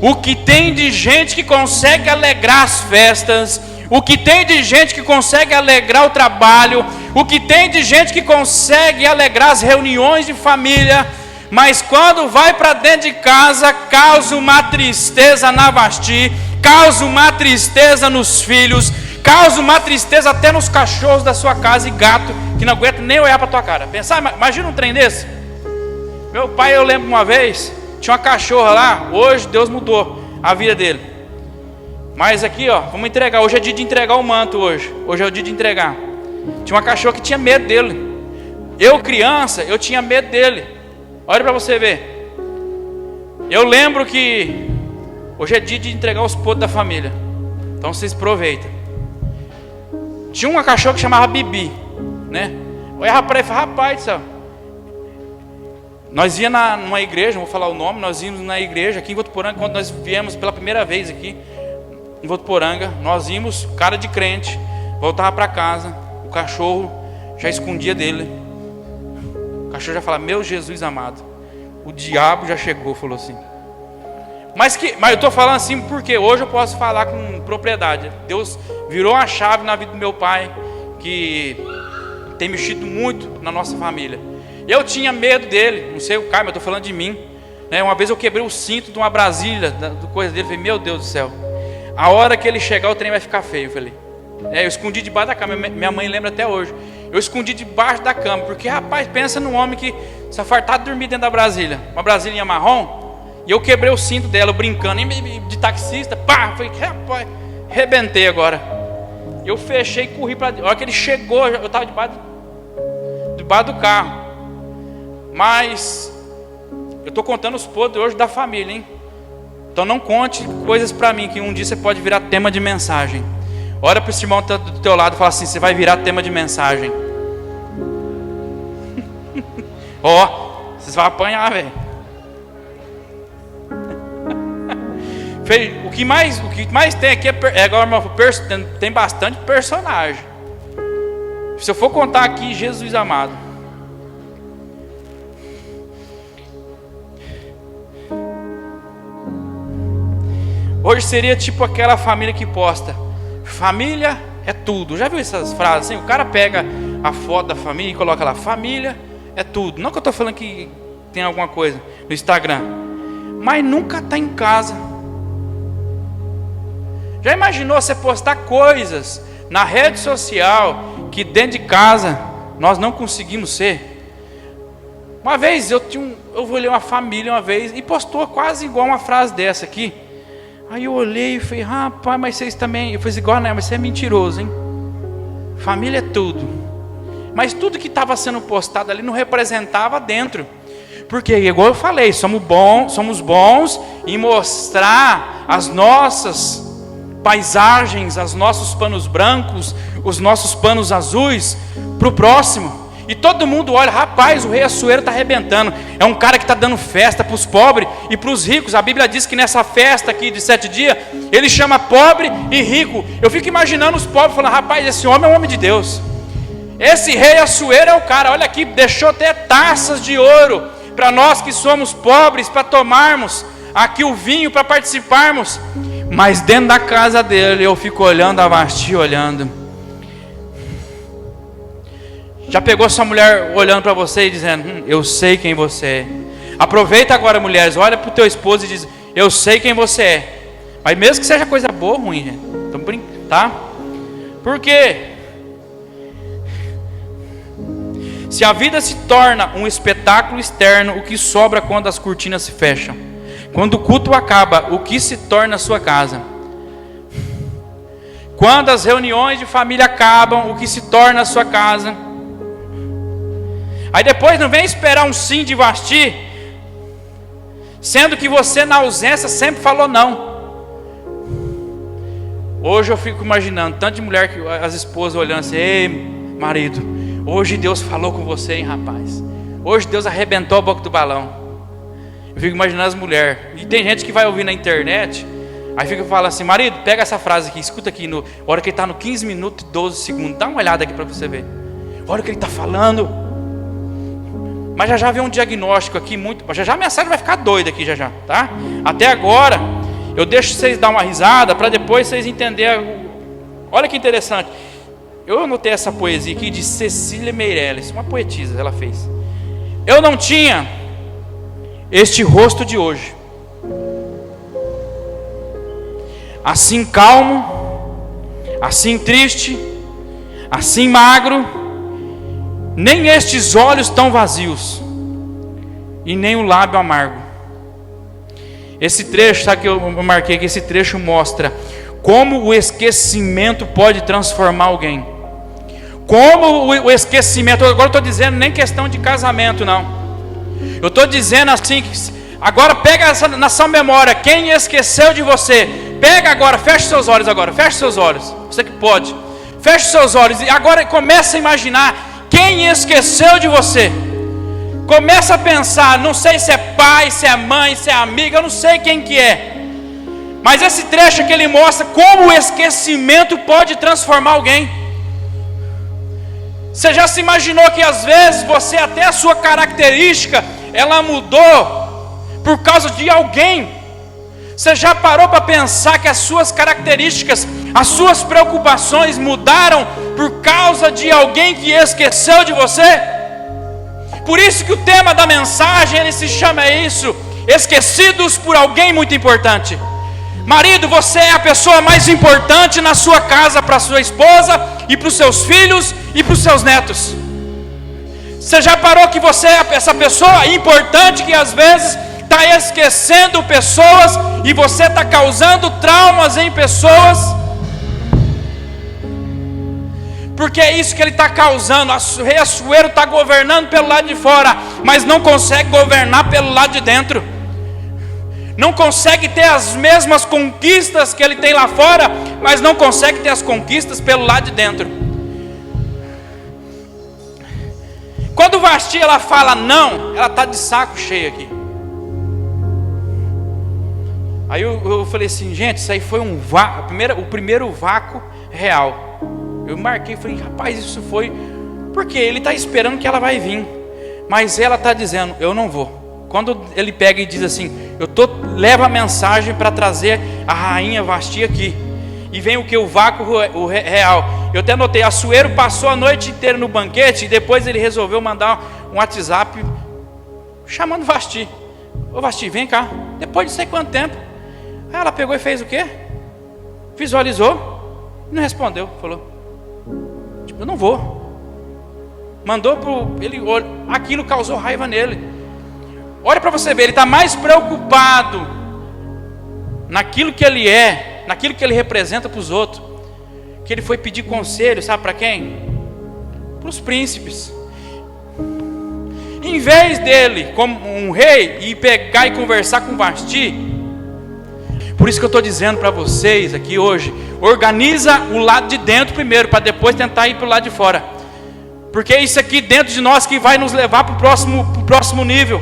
O que tem de gente que consegue alegrar as festas, o que tem de gente que consegue alegrar o trabalho, o que tem de gente que consegue alegrar as reuniões de família, mas quando vai para dentro de casa, causa uma tristeza na Vasti, causa uma tristeza nos filhos, causa uma tristeza até nos cachorros da sua casa e gato, que não aguenta nem olhar para tua cara. Pensar, imagina um trem desse. Meu pai, eu lembro uma vez, tinha uma cachorra lá, hoje Deus mudou a vida dele. Mas aqui, vamos entregar, hoje é dia de entregar o manto hoje é o dia de entregar. Tinha uma cachorra que tinha medo dele. Eu criança, eu tinha medo dele. Olha para você ver. Eu lembro que hoje é dia de entregar os podres da família, então vocês aproveitam. Tinha uma cachorra que chamava Bibi, né? Olha para ele e falava: rapaz do céu. Nós ia numa igreja, não vou falar o nome, nós íamos na igreja aqui em Votuporanga, quando nós viemos pela primeira vez aqui em Votuporanga, nós íamos, cara de crente, voltava para casa, o cachorro já escondia dele. O cachorro já falava: meu Jesus amado, o diabo já chegou, falou assim. Mas eu estou falando assim porque hoje eu posso falar com propriedade. Deus virou uma chave na vida do meu pai, que tem mexido muito na nossa família. Eu tinha medo dele, não sei o cara, mas eu estou falando de mim, né? Uma vez eu quebrei o cinto de uma Brasília, do coisa dele, falei: meu Deus do céu, a hora que ele chegar o trem vai ficar feio. Eu falei, eu escondi debaixo da cama, minha mãe lembra até hoje. Eu escondi debaixo da cama, porque rapaz, pensa num homem que só fartado de dormir dentro da Brasília, uma Brasília marrom. E eu quebrei o cinto dela, brincando, de taxista, pá, falei: rapaz, rebentei agora. Eu fechei e corri para dentro. A hora que ele chegou, eu estava debaixo do carro. Mas eu estou contando os podres hoje da família, hein? Então não conte coisas para mim, que um dia você pode virar tema de mensagem. Olha para esse irmão do teu lado e fala assim: você vai virar tema de mensagem. Vocês vão apanhar, velho. O que mais tem aqui agora, tem bastante personagem. Se eu for contar aqui, Jesus amado. Hoje seria tipo aquela família que posta: família é tudo. Já viu essas frases assim? O cara pega a foto da família e coloca lá: família é tudo. Não que eu estou falando que tem alguma coisa no Instagram, mas nunca está em casa. Já imaginou você postar coisas na rede social que dentro de casa nós não conseguimos ser? Uma vez eu olhei uma família uma vez e postou quase igual uma frase dessa aqui. Aí eu olhei e falei, rapaz, mas vocês também... Eu falei igual, né? Mas você é mentiroso, hein? Família é tudo. Mas tudo que estava sendo postado ali não representava dentro. Porque, igual eu falei, somos bons em mostrar as nossas paisagens, os nossos panos brancos, os nossos panos azuis para o próximo. E todo mundo olha, rapaz, o rei Assuero está arrebentando. É um cara que está dando festa para os pobres e para os ricos. A Bíblia diz que nessa festa aqui de 7 dias, ele chama pobre e rico. Eu fico imaginando os pobres falando, rapaz, esse homem é um homem de Deus. Esse rei Assuero é o cara, olha aqui, deixou até taças de ouro para nós que somos pobres, para tomarmos aqui o vinho, para participarmos. Mas dentro da casa dele, eu fico olhando a Vasti, olhando. Já pegou sua mulher olhando para você e dizendo, eu sei quem você é. Aproveita agora, mulheres, olha para o teu esposo e diz, eu sei quem você é. Mas mesmo que seja coisa boa ou ruim, gente, estamos brincando, tá? Por quê? Se a vida se torna um espetáculo externo, o que sobra quando as cortinas se fecham? Quando o culto acaba, o que se torna a sua casa? Quando as reuniões de família acabam, o que se torna a sua casa? Aí depois não vem esperar um sim de Vasti, sendo que você na ausência sempre falou não. Hoje eu fico imaginando, tanto de mulher que as esposas olhando assim, ei marido, hoje Deus falou com você, hein rapaz. Hoje Deus arrebentou a boca do balão. Eu fico imaginando as mulheres. E tem gente que vai ouvir na internet, aí fica falando assim, marido, pega essa frase aqui, escuta aqui, a hora que ele está no 15 minutos e 12 segundos, dá uma olhada aqui para você ver. A hora que ele está falando. Mas já vem um diagnóstico aqui, já a mensagem vai ficar doida aqui já, tá? Até agora, eu deixo vocês dar uma risada, para depois vocês entenderem. Olha que interessante. Eu anotei essa poesia aqui de Cecília Meirelles, uma poetisa, ela fez. Eu não tinha este rosto de hoje, assim calmo, assim triste, assim magro, nem estes olhos tão vazios, e nem o lábio amargo. Esse trecho, sabe que eu marquei aqui? Esse trecho mostra como o esquecimento pode transformar alguém. Como o esquecimento, agora eu estou dizendo nem questão de casamento não. Eu estou dizendo assim, agora pega essa na sua memória, quem esqueceu de você, pega agora, feche seus olhos agora, feche seus olhos, você que pode, feche seus olhos, e agora começa a imaginar, quem esqueceu de você, começa a pensar, não sei se é pai, se é mãe, se é amiga, eu não sei quem que é, mas esse trecho aqui ele mostra como o esquecimento pode transformar alguém. Você já se imaginou que às vezes você até a sua característica, ela mudou por causa de alguém? Você já parou para pensar que as suas características, as suas preocupações mudaram por causa de alguém que esqueceu de você? Por isso que o tema da mensagem, ele se chama isso, esquecidos por alguém muito importante. Marido, você é a pessoa mais importante na sua casa para a sua esposa e para os seus filhos e para os seus netos. Você já parou que você é essa pessoa importante que às vezes está esquecendo pessoas e você está causando traumas em pessoas? Porque é isso que ele está causando. O rei Assuero está governando pelo lado de fora, mas não consegue governar pelo lado de dentro. Não consegue ter as mesmas conquistas que ele tem lá fora, mas não consegue ter as conquistas pelo lado de dentro. Quando Vasti ela fala não, ela está de saco cheio aqui. Aí eu falei assim, gente, isso aí foi o primeiro vácuo real. Eu marquei e falei, rapaz, isso foi... Porque ele está esperando que ela vai vir, mas ela está dizendo, eu não vou. Quando ele pega e diz assim, leva a mensagem para trazer a rainha Vasti aqui. E vem o que? O vácuo real. Eu até notei, Assuero passou a noite inteira no banquete e depois ele resolveu mandar um WhatsApp chamando Vasti. Ô Vasti, vem cá. Depois de sei quanto tempo. Aí ela pegou e fez o quê? Visualizou, não respondeu, falou, tipo, eu não vou. Mandou aquilo causou raiva nele. Olha para você ver, ele está mais preocupado naquilo que ele é, naquilo que ele representa para os outros, que ele foi pedir conselho, sabe para quem? Para os príncipes. Em vez dele, como um rei, ir pegar e conversar com Vasti. Por isso que eu estou dizendo para vocês aqui hoje, organiza o lado de dentro primeiro, para depois tentar ir para o lado de fora. Porque é isso aqui dentro de nós que vai nos levar para o próximo nível.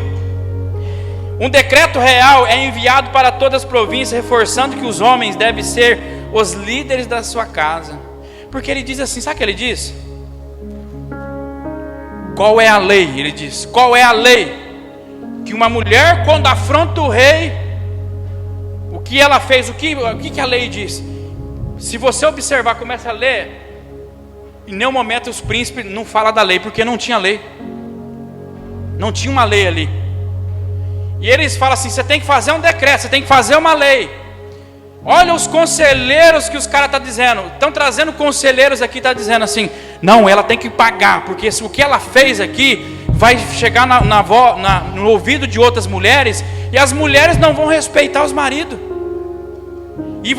Um decreto real é enviado para todas as províncias, reforçando que os homens devem ser os líderes da sua casa. Porque ele diz assim, sabe o que ele diz? Qual é a lei? Ele diz, qual é a lei? Que uma mulher, quando afronta o rei, o que ela fez? O que a lei diz? Se você observar, começa a ler, em nenhum momento os príncipes não falam da lei, porque não tinha lei. Não tinha uma lei ali. E eles falam assim, você tem que fazer um decreto, você tem que fazer uma lei. Olha os conselheiros que os caras estão dizendo. Estão trazendo conselheiros aqui, está dizendo assim, não, ela tem que pagar, porque o que ela fez aqui vai chegar no ouvido de outras mulheres, e as mulheres não vão respeitar os maridos. E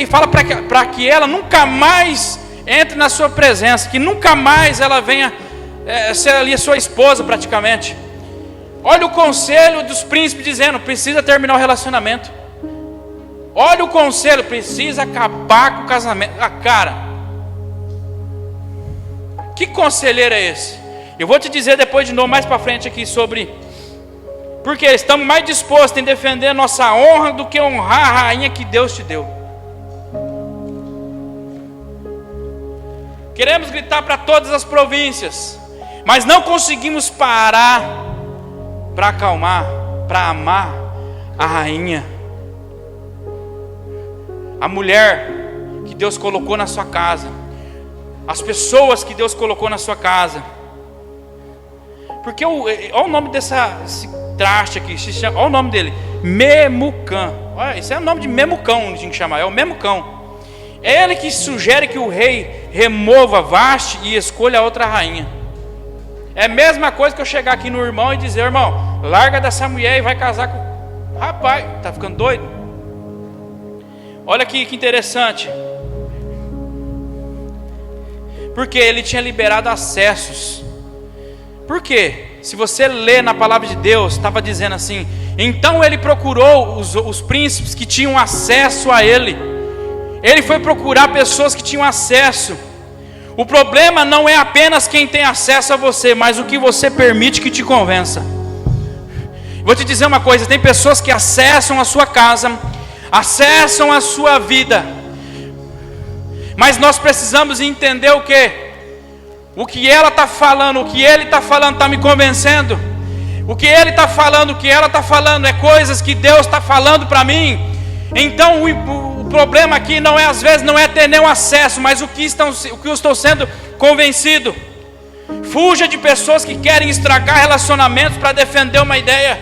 fala para que ela nunca mais entre na sua presença, que nunca mais ela venha ser ali a sua esposa praticamente. Olha o conselho dos príncipes dizendo, precisa terminar o relacionamento. Olha o conselho, precisa acabar com o casamento. Cara, que conselheiro é esse? Eu vou te dizer depois de novo, mais para frente aqui sobre... Porque estamos mais dispostos em defender a nossa honra do que honrar a rainha que Deus te deu. Queremos gritar para todas as províncias, mas não conseguimos parar para acalmar, para amar a rainha. A mulher que Deus colocou na sua casa, as pessoas que Deus colocou na sua casa. Porque olha o nome desse traste aqui, olha o nome dele, Memucã. Olha, isso é o nome de Memucão, a gente tem que chamar, é o Memucão. É ele que sugere que o rei remova Vasti e escolha outra rainha. É a mesma coisa que eu chegar aqui no irmão e dizer, irmão, larga dessa mulher e vai casar com... Rapaz, tá ficando doido? Olha aqui que interessante. Porque ele tinha liberado acessos. Por quê? Se você ler na palavra de Deus, estava dizendo assim, então ele procurou os príncipes que tinham acesso a ele. Ele foi procurar pessoas que tinham acesso. O problema não é apenas quem tem acesso a você, mas o que você permite que te convença. Vou te dizer uma coisa, tem pessoas que acessam a sua casa, acessam a sua vida, mas nós precisamos entender o que? O que ela está falando, o que ele está falando está me convencendo. O que ele está falando, o que ela está falando é coisas que Deus está falando para mim. Então o problema aqui não é, às vezes, não é ter nenhum acesso, mas o que eu estou sendo convencido. Fuja de pessoas que querem estragar relacionamentos para defender uma ideia.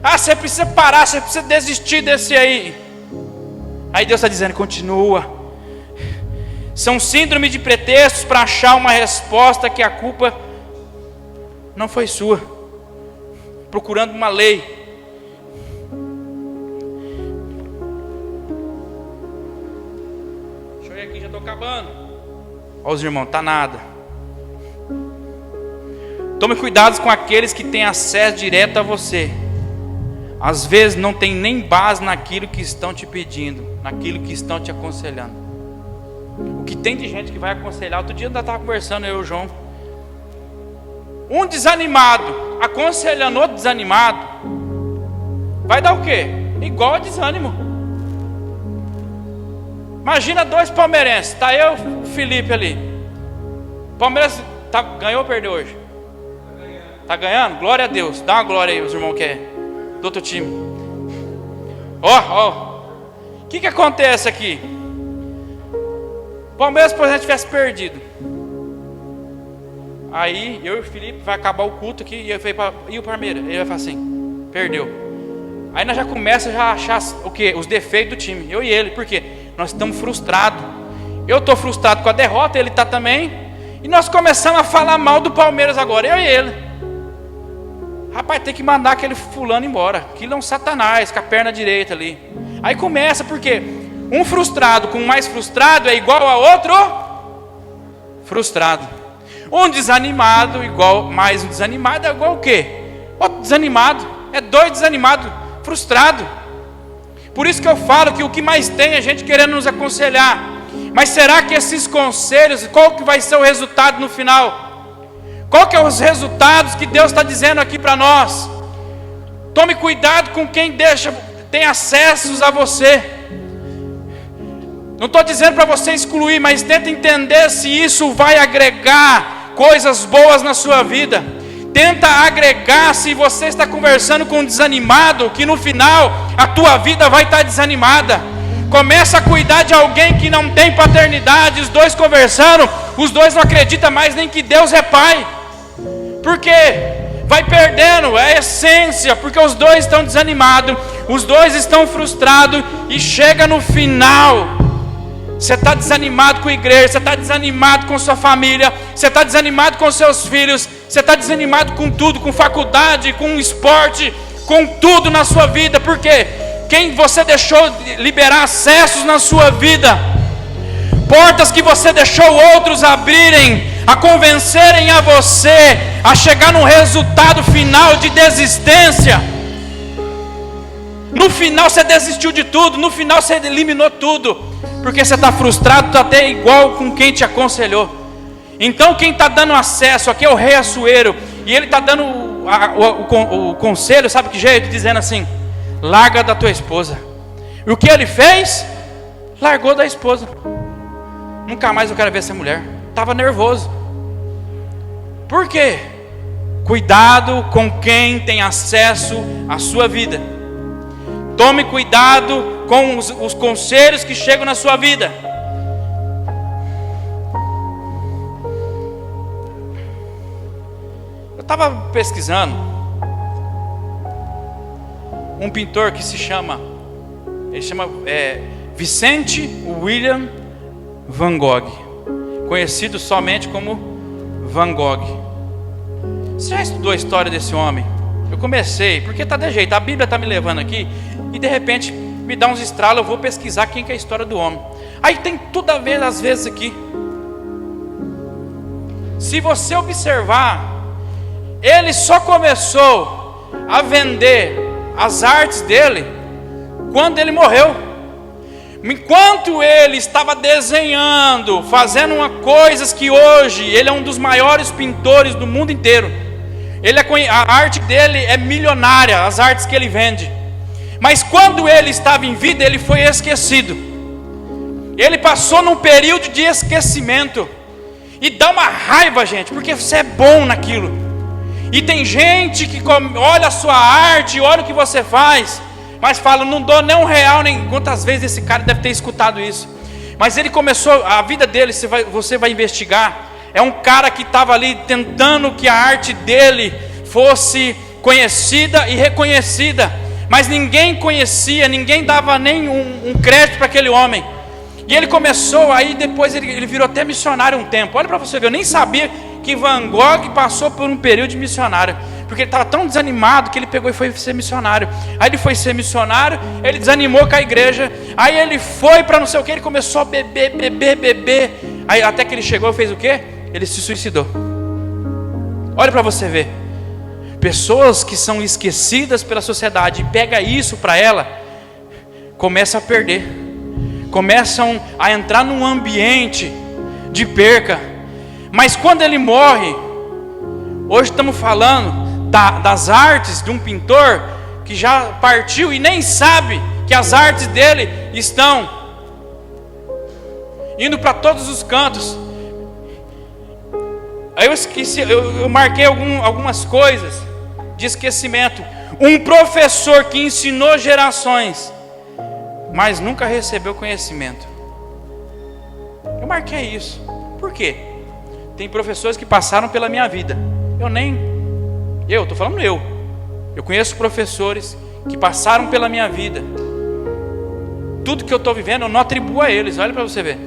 Ah, você precisa parar, você precisa desistir desse aí. Aí Deus está dizendo, continua. São síndrome de pretextos para achar uma resposta que a culpa não foi sua. Procurando uma lei. Deixa eu ver aqui, já estou acabando. Olha os irmãos, tá nada. Tome cuidado com aqueles que têm acesso direto a você. Às vezes não tem nem base naquilo que estão te pedindo, naquilo que estão te aconselhando. O que tem de gente que vai aconselhar, outro dia eu ainda estava conversando, eu e o João. Um desanimado, aconselhando outro desanimado, vai dar o quê? Igual a desânimo. Imagina dois palmeirenses, está eu e o Felipe ali. Palmeiras ganhou ou perdeu hoje? Está ganhando? Glória a Deus, dá uma glória aí, os irmãos que é do outro time. O que acontece aqui? Palmeiras, por exemplo, tivesse perdido. Aí eu e o Felipe vai acabar o culto aqui e o Palmeiras? Ele vai falar assim, perdeu. Aí nós já começamos a achar o quê? Os defeitos do time, eu e ele. Por quê? Nós estamos frustrados. Eu estou frustrado com a derrota, ele está também. E nós começamos a falar mal do Palmeiras agora, eu e ele. Rapaz, tem que mandar aquele fulano embora. Aquilo é um satanás com a perna direita ali. Aí começa, porque um frustrado com mais frustrado é igual a outro frustrado. Um desanimado igual mais um desanimado é igual o quê? Outro desanimado. É dois desanimados, frustrado. Por isso que eu falo que o que mais tem é gente querendo nos aconselhar. Mas será que esses conselhos, qual que vai ser o resultado no final? Qual que é os resultados que Deus está dizendo aqui para nós? Tome cuidado com quem tem acessos a você. Não estou dizendo para você excluir, mas tenta entender se isso vai agregar coisas boas na sua vida. Tenta agregar se você está conversando com um desanimado, que no final a tua vida vai estar desanimada. Começa a cuidar de alguém que não tem paternidade, os dois conversando, os dois não acreditam mais nem que Deus é pai. Por quê? Vai perdendo a essência, porque os dois estão desanimados, os dois estão frustrados, e chega no final, você está desanimado com a igreja, você está desanimado com sua família, você está desanimado com seus filhos, você está desanimado com tudo, com faculdade, com esporte, com tudo na sua vida. Por quê? Quem você deixou liberar acessos na sua vida, portas que você deixou outros abrirem, a convencerem a você a chegar num resultado final de desistência. No final você desistiu de tudo, no final você eliminou tudo, porque você está frustrado, está até igual com quem te aconselhou. Então quem está dando acesso, aqui é o rei Assuero, e ele está dando o conselho, sabe que jeito? Dizendo assim: larga da tua esposa. E o que ele fez? Largou da esposa. Nunca mais eu quero ver essa mulher. Estava nervoso. Por quê? Cuidado com quem tem acesso à sua vida. Tome cuidado com os conselhos que chegam na sua vida. Eu estava pesquisando um pintor que se chama Vicente William Van Gogh, conhecido somente como Van Gogh. Você já estudou a história desse homem? Eu comecei, porque está de jeito, a Bíblia está me levando aqui, e de repente me dá uns estralos, eu vou pesquisar quem que é a história do homem. Aí tem tudo a ver às vezes aqui. Se você observar, ele só começou a vender as artes dele quando ele morreu. Enquanto ele estava desenhando, fazendo coisas que hoje ele é um dos maiores pintores do mundo inteiro. A arte dele é milionária, as artes que ele vende. Mas quando ele estava em vida, ele foi esquecido. Ele passou num período de esquecimento. E dá uma raiva, gente, porque você é bom naquilo. E tem gente que olha a sua arte, olha o que você faz, mas fala: não dou nem R$1, nem... Quantas vezes esse cara deve ter escutado isso? Mas ele começou, a vida dele, você vai investigar, é um cara que estava ali tentando que a arte dele fosse conhecida e reconhecida, mas ninguém conhecia, ninguém dava nem um crédito para aquele homem. E ele começou, aí depois ele virou até missionário um tempo. Olha para você ver, eu nem sabia que Van Gogh passou por um período de missionário, porque ele estava tão desanimado que ele pegou e foi ser missionário. Aí ele foi ser missionário, ele desanimou com a igreja, aí ele foi para não sei o que, ele começou a beber, aí até que ele chegou e fez o quê? Ele se suicidou. Olha para você ver, pessoas que são esquecidas pela sociedade, e pega isso para ela, começa a perder, começam a entrar num ambiente de perca. Mas quando ele morre, hoje estamos falando das artes de um pintor que já partiu e nem sabe que as artes dele estão indo para todos os cantos. Aí eu esqueci, eu marquei algumas coisas de esquecimento. Um professor que ensinou gerações, mas nunca recebeu conhecimento. Eu marquei isso. Por quê? Tem professores que passaram pela minha vida. Eu conheço professores que passaram pela minha vida. Tudo que eu estou vivendo eu não atribuo a eles. Olha para você ver.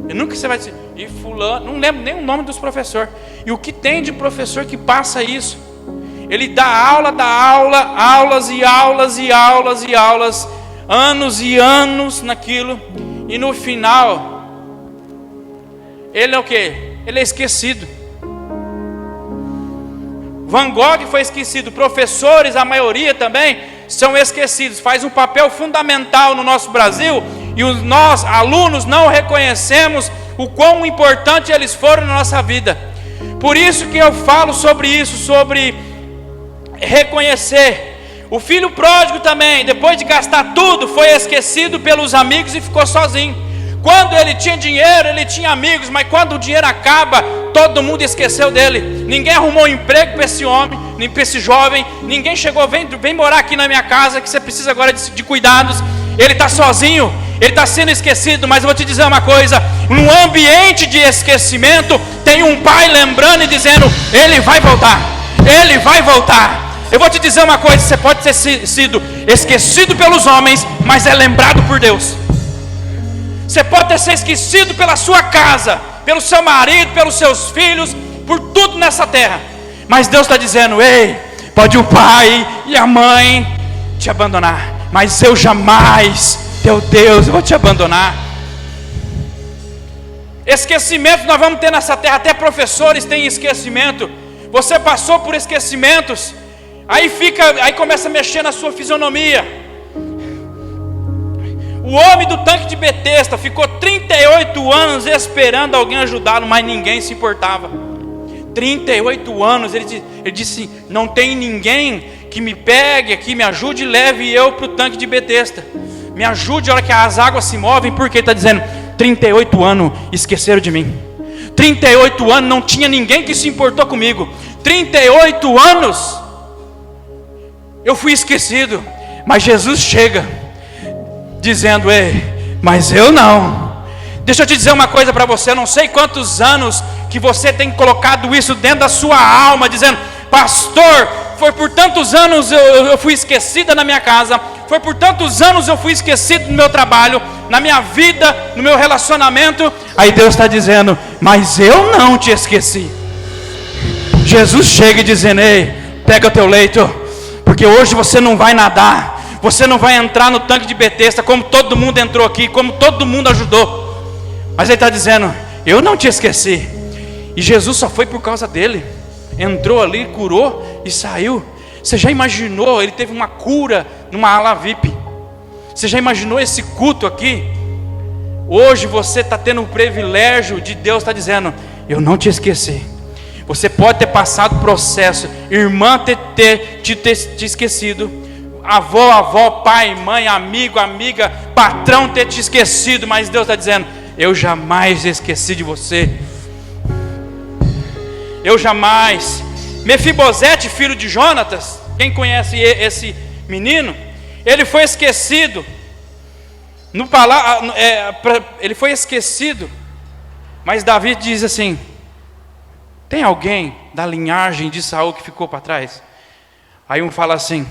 E nunca você vai dizer, e fulano, não lembro nem o nome dos professores. E o que tem de professor que passa isso? Ele dá aulas e aulas e aulas e aulas. anos e anos naquilo, e no final, ele é o quê? Ele é esquecido. Van Gogh foi esquecido, professores, a maioria também, são esquecidos. Faz um papel fundamental no nosso Brasil, e nós, alunos, não reconhecemos o quão importante eles foram na nossa vida. Por isso que eu falo sobre isso, sobre reconhecer. O filho pródigo também, depois de gastar tudo, foi esquecido pelos amigos e ficou sozinho. Quando ele tinha dinheiro, ele tinha amigos, mas quando o dinheiro acaba, todo mundo esqueceu dele. Ninguém arrumou emprego para esse homem, nem para esse jovem. Ninguém chegou, vem morar aqui na minha casa, que você precisa agora de cuidados. Ele está sozinho, ele está sendo esquecido. Mas eu vou te dizer uma coisa: num ambiente de esquecimento, tem um pai lembrando e dizendo: ele vai voltar, ele vai voltar. Eu vou te dizer uma coisa: você pode ter sido esquecido pelos homens, mas é lembrado por Deus. Você pode ter sido esquecido pela sua casa, pelo seu marido, pelos seus filhos, por tudo nessa terra, mas Deus está dizendo: ei, pode o pai e a mãe te abandonar, mas eu jamais, teu Deus, eu vou te abandonar. Esquecimento nós vamos ter nessa terra, até professores têm esquecimento. Você passou por esquecimentos, aí começa a mexer na sua fisionomia. O homem do tanque de Betesda ficou 38 anos esperando alguém ajudá-lo, mas ninguém se importava. 38 anos, ele disse: não tem ninguém que me pegue aqui, me ajude e leve eu para o tanque de Betesda. Me ajude a hora que as águas se movem, porque ele está dizendo: 38 anos esqueceram de mim. 38 anos não tinha ninguém que se importou comigo. 38 anos eu fui esquecido, mas Jesus chega dizendo: ei, mas eu não. Deixa eu te dizer uma coisa para você. Eu não sei quantos anos que você tem colocado isso dentro da sua alma, dizendo: pastor, foi por tantos anos eu fui esquecida na minha casa, foi por tantos anos eu fui esquecido no meu trabalho, na minha vida, no meu relacionamento. Aí Deus está dizendo: mas eu não te esqueci. Jesus chega e dizendo: ei, pega o teu leito, porque hoje você não vai nadar, você não vai entrar no tanque de Betesda como todo mundo entrou aqui, como todo mundo ajudou. Mas ele está dizendo: eu não te esqueci. E Jesus só foi por causa dele. Entrou ali, curou e saiu. Você já imaginou? Ele teve uma cura numa ala VIP. Você já imaginou esse culto aqui? Hoje você está tendo o privilégio de Deus estar dizendo: eu não te esqueci. Você pode ter passado processo, irmã ter te esquecido, avó, pai, mãe, amigo, amiga, patrão ter te esquecido, mas Deus está dizendo: eu jamais esqueci de você. Eu jamais. Mefibosete, filho de Jonatas, quem conhece esse menino, ele foi esquecido no palácio, ele foi esquecido, mas Davi diz assim: tem alguém da linhagem de Saul que ficou para trás? Aí um fala assim: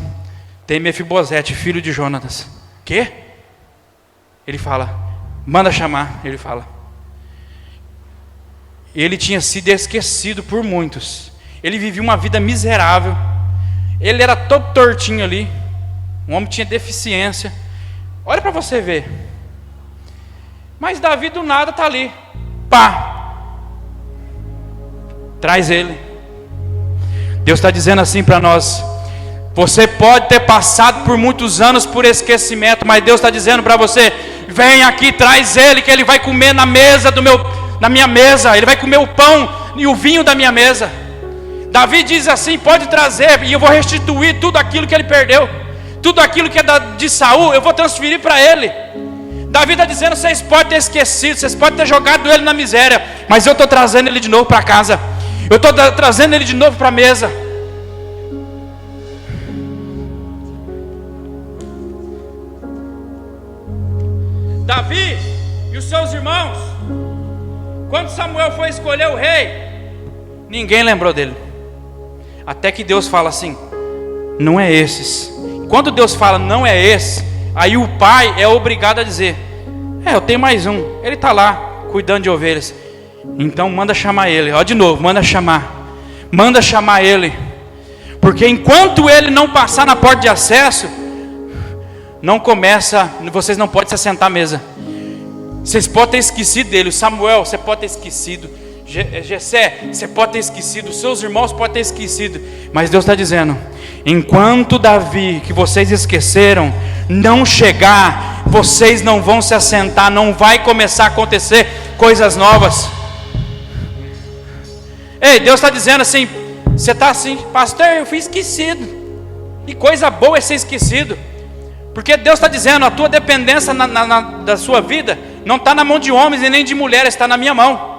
tem Mefibosete, filho de Jonatas. Quê? Ele fala: manda chamar. Ele fala. Ele tinha sido esquecido por muitos. Ele vivia uma vida miserável. Ele era todo tortinho ali. Um homem tinha deficiência. Olha para você ver. Mas Davi do nada está ali. Pá! Traz ele. Deus está dizendo assim para nós: você pode ter passado por muitos anos por esquecimento, mas Deus está dizendo para você: vem aqui, traz ele, que ele vai comer na minha mesa, ele vai comer o pão e o vinho da minha mesa. Davi diz assim: pode trazer, e eu vou restituir tudo aquilo que ele perdeu, tudo aquilo que é de Saul, eu vou transferir para ele. Davi está dizendo: vocês podem ter esquecido, vocês podem ter jogado ele na miséria, mas eu estou trazendo ele de novo para casa, eu estou trazendo ele de novo para a mesa. Davi e os seus irmãos, quando Samuel foi escolher o rei, ninguém lembrou dele. Até que Deus fala assim: não é esses. Quando Deus fala não é esse, aí o pai é obrigado a dizer: eu tenho mais um, ele está lá cuidando de ovelhas, então manda chamar ele. Ó, de novo, manda chamar ele, porque enquanto ele não passar na porta de acesso, vocês não podem se assentar à mesa. Vocês podem ter esquecido dele. Samuel, você pode ter esquecido. Jessé, você pode ter esquecido. Seus irmãos podem ter esquecido. Mas Deus está dizendo: enquanto Davi, que vocês esqueceram, não chegar, vocês não vão se assentar. Não vai começar a acontecer coisas novas. Ei, Deus está dizendo assim: você está assim, pastor, eu fui esquecido. E coisa boa é ser esquecido. Porque Deus está dizendo: a tua dependência da sua vida não está na mão de homens e nem de mulheres, está na minha mão.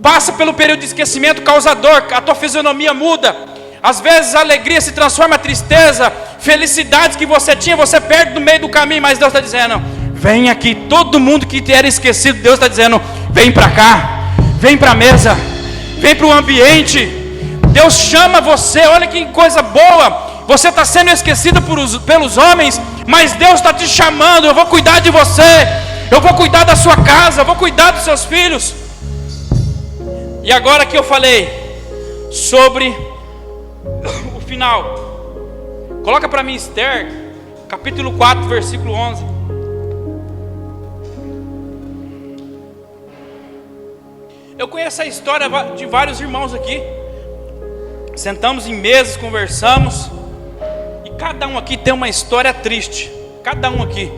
Passa pelo período de esquecimento causador, a tua fisionomia muda. Às vezes a alegria se transforma em tristeza. Felicidades que você tinha, você perde no meio do caminho. Mas Deus está dizendo: vem aqui. Todo mundo que era esquecido, Deus está dizendo: vem para cá, vem para a mesa, vem para o ambiente. Deus chama você. Olha que coisa boa. Você está sendo esquecido pelos homens, mas Deus está te chamando. Eu vou cuidar de você, eu vou cuidar da sua casa, eu vou cuidar dos seus filhos. E agora que eu falei sobre o final, coloca para mim Esther, capítulo 4, versículo 11. Eu conheço a história de vários irmãos aqui. Sentamos em mesas, conversamos, e cada um aqui tem uma história triste. Cada um aqui.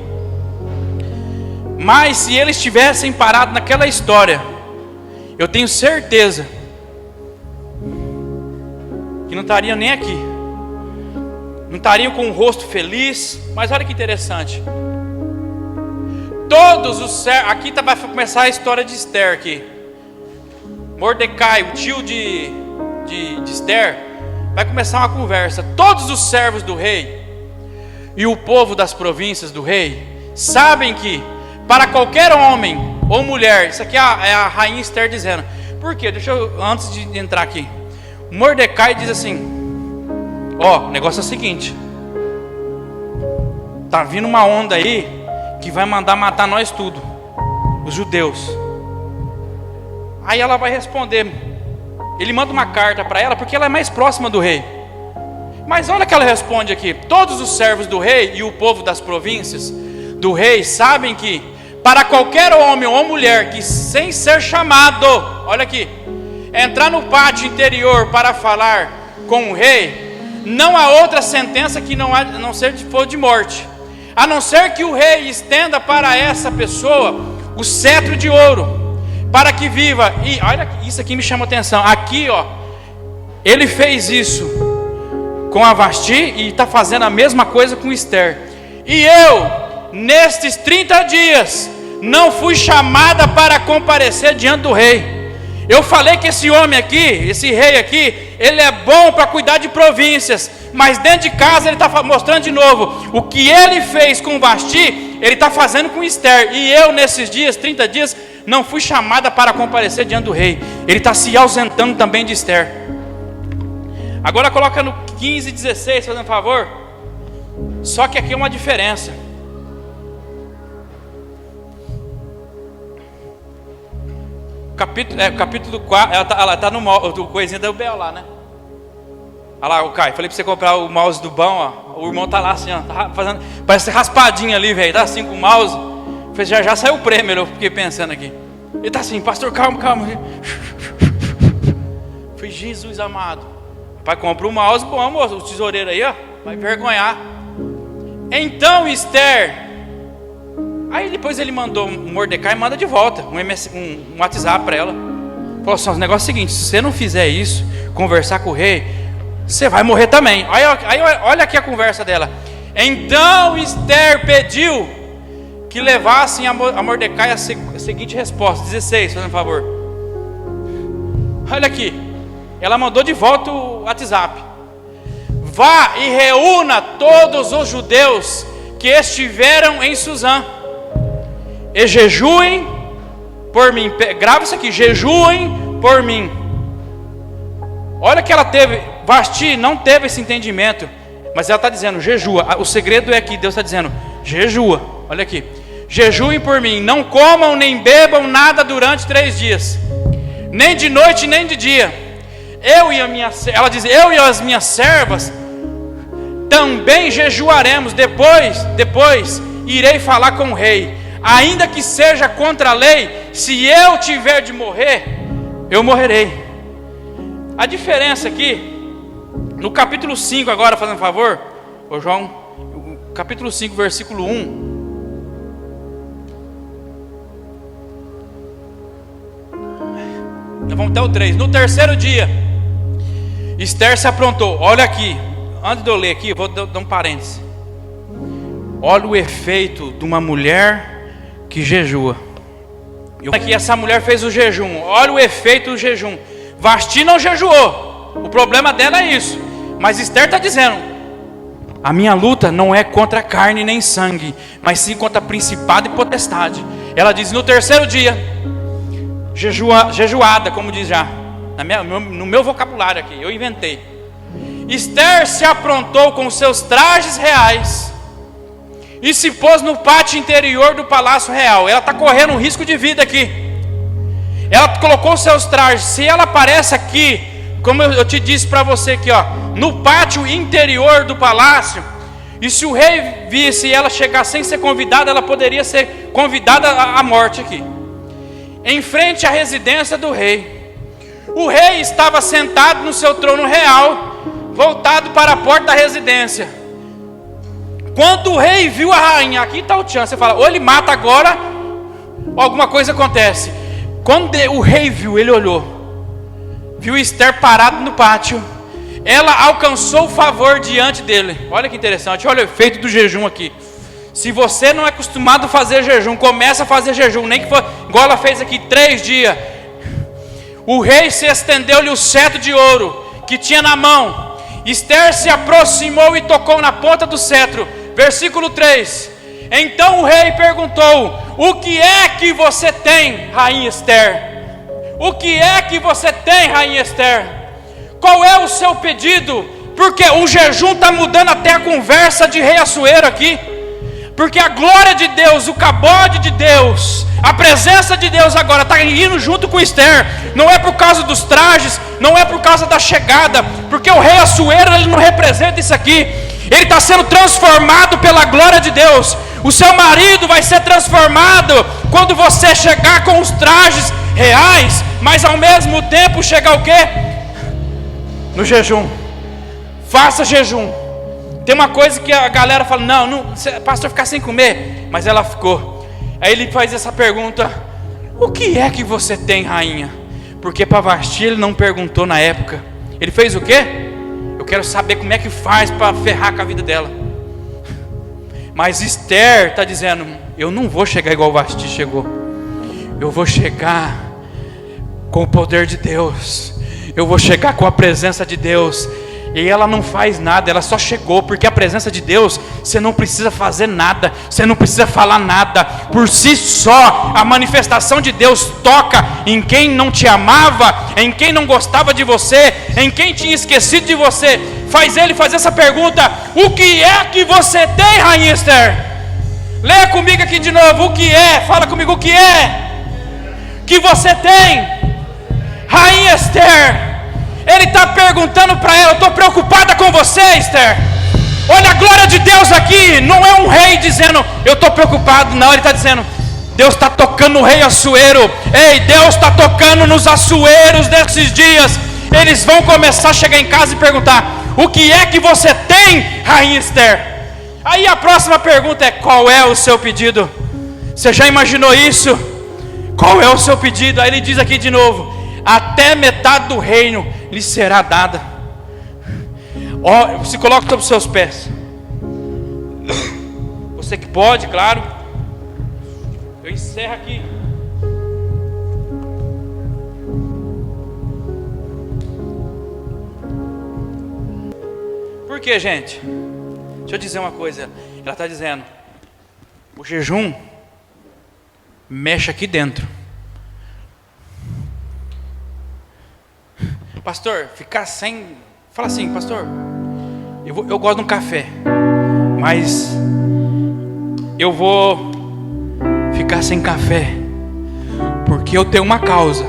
Mas se eles tivessem parado naquela história, eu tenho certeza que não estariam nem aqui. Não estariam com o rosto feliz. Mas olha que interessante. Todos os servos. Aqui vai começar a história de Esther aqui. Mordecai, o tio de Esther, vai começar uma conversa. Todos os servos do rei e o povo das províncias do rei sabem que para qualquer homem ou mulher, isso aqui é a rainha Esther dizendo. Por quê? Antes de entrar aqui, Mordecai diz assim: ó, o negócio é o seguinte, tá vindo uma onda aí que vai mandar matar nós tudo, os judeus. Aí ela vai responder. Ele manda uma carta para ela porque ela é mais próxima do rei. Mas olha que ela responde aqui: todos os servos do rei e o povo das províncias do rei sabem que para qualquer homem ou mulher que sem ser chamado, olha aqui, entrar no pátio interior para falar com o rei, não há outra sentença que não ser de for de morte, a não ser que o rei estenda para essa pessoa o cetro de ouro, para que viva. E olha, isso aqui me chama atenção. Aqui, ó, ele fez isso com a Vasti e está fazendo a mesma coisa com Esther. E eu, nestes 30 dias, não fui chamada para comparecer diante do rei. Eu falei que esse homem aqui, esse rei aqui, ele é bom para cuidar de províncias, mas dentro de casa ele está mostrando de novo o que ele fez com Vasti, ele está fazendo com Esther. E eu, nesses dias, 30 dias, não fui chamada para comparecer diante do rei. Ele está se ausentando também de Esther. Agora coloca no 15 e 16, fazendo favor. Só que aqui é uma diferença. Capítulo 4, ela está no coisinha da UBL lá, né? Olha lá, o Caio, falei para você comprar o mouse do bom, ó. O irmão tá lá assim, ó, tá fazendo, parece raspadinho ali, velho, tá assim com o mouse. Falei, já saiu o prêmio, eu fiquei pensando aqui. Ele tá assim: pastor, calma. Falei, Jesus amado. Pai, compra o mouse bom, moço, o tesoureiro aí, ó, vai envergonhar. Então Esther, aí depois ele mandou, Mordecai manda de volta um WhatsApp para ela. Falou assim: o negócio é o seguinte, se você não fizer isso, conversar com o rei, você vai morrer também. Aí olha aqui a conversa dela. Então Esther pediu que levassem a Mordecai a seguinte resposta. 16, fazendo favor. Olha aqui. Ela mandou de volta o WhatsApp: vá e reúna todos os judeus que estiveram em Suzã e jejuem por mim. Grava isso aqui: jejuem por mim. Olha que ela teve. Vasti não teve esse entendimento, mas ela está dizendo: jejua. O segredo é que Deus está dizendo: jejua. Olha aqui: jejuem por mim, não comam nem bebam nada durante 3 dias, nem de noite nem de dia. Ela diz: eu e as minhas servas também jejuaremos. Depois irei falar com o rei. Ainda que seja contra a lei, se eu tiver de morrer, eu morrerei. A diferença aqui, no capítulo 5 agora, fazendo um favor, ô João, capítulo 5, versículo 1. Vamos até o 3. No terceiro dia, Esther se aprontou. Olha aqui, antes de eu ler aqui, eu vou dar um parênteses. Olha o efeito de uma mulher que jejua. Aqui essa mulher fez o jejum. Olha o efeito do jejum. Vasti não jejuou. O problema dela é isso. Mas Esther está dizendo: a minha luta não é contra carne nem sangue, mas sim contra principado e potestade. Ela diz: no terceiro dia, jejuada, como diz já no meu vocabulário aqui, eu inventei. Esther se aprontou com seus trajes reais e se pôs no pátio interior do palácio real. Ela está correndo um risco de vida aqui. Ela colocou seus trajes. Se ela aparece aqui, como eu te disse para você aqui, ó, no pátio interior do palácio, e se o rei visse ela chegar sem ser convidada, ela poderia ser convidada à morte aqui, em frente à residência do rei. O rei estava sentado no seu trono real, voltado para a porta da residência. Quando o rei viu a rainha, aqui está o tchan, você fala, ou ele mata agora, ou alguma coisa acontece. Quando o rei viu, ele olhou, viu Esther parado no pátio. Ela alcançou o favor diante dele. Olha que interessante, olha o efeito do jejum aqui. Se você não é acostumado a fazer jejum, começa a fazer jejum, nem que for igual ela fez aqui, 3 dias. O rei se estendeu-lhe o cetro de ouro que tinha na mão. Esther se aproximou e tocou na ponta do cetro. Versículo 3. Então o rei perguntou: o que é que você tem, rainha Esther? O que é que você tem, rainha Esther? Qual é o seu pedido? Porque o jejum está mudando até a conversa de rei Assuero aqui. Porque a glória de Deus, o cabode de Deus, a presença de Deus agora está indo junto com Esther. Não é por causa dos trajes, não é por causa da chegada, porque o rei Assuero, ele não representa isso aqui. Ele está sendo transformado pela glória de Deus. O seu marido vai ser transformado quando você chegar com os trajes reais, mas ao mesmo tempo chegar o quê? No jejum. Faça jejum. Tem uma coisa que a galera fala: não, pastor, ficar sem comer. Mas ela ficou. Aí ele faz essa pergunta: o que é que você tem, rainha? Porque para Vasti ele não perguntou na época. Ele fez o quê? Eu quero saber como é que faz para ferrar com a vida dela. Mas Esther está dizendo: eu não vou chegar igual Vasti chegou. Eu vou chegar com o poder de Deus. Eu vou chegar com a presença de Deus. E ela não faz nada, ela só chegou, porque a presença de Deus, você não precisa fazer nada, você não precisa falar nada, por si só, a manifestação de Deus toca em quem não te amava, em quem não gostava de você, em quem tinha esquecido de você. Faz ele fazer essa pergunta: o que é que você tem, rainha Esther? Leia comigo aqui de novo: o que é? Fala comigo: o que é que você tem, rainha Esther? Ele está perguntando para ela: eu estou preocupada com você, Esther. Olha a glória de Deus aqui. Não é um rei dizendo: eu estou preocupado. Não, ele está dizendo: Deus está tocando no rei Assuero. Ei, Deus está tocando nos Assueros desses dias. Eles vão começar a chegar em casa e perguntar: o que é que você tem, rainha Esther? Aí a próxima pergunta é: qual é o seu pedido? Você já imaginou isso? Qual é o seu pedido? Aí ele diz aqui de novo: até metade do reino lhe será dada. Ó, se coloca sobre os seus pés. Você que pode, claro. Eu encerro aqui. Por quê, gente? Deixa eu dizer uma coisa. Ela está dizendo: o jejum mexe aqui dentro. Pastor, ficar sem... Fala assim: pastor, eu gosto de um café, mas eu vou ficar sem café porque eu tenho uma causa.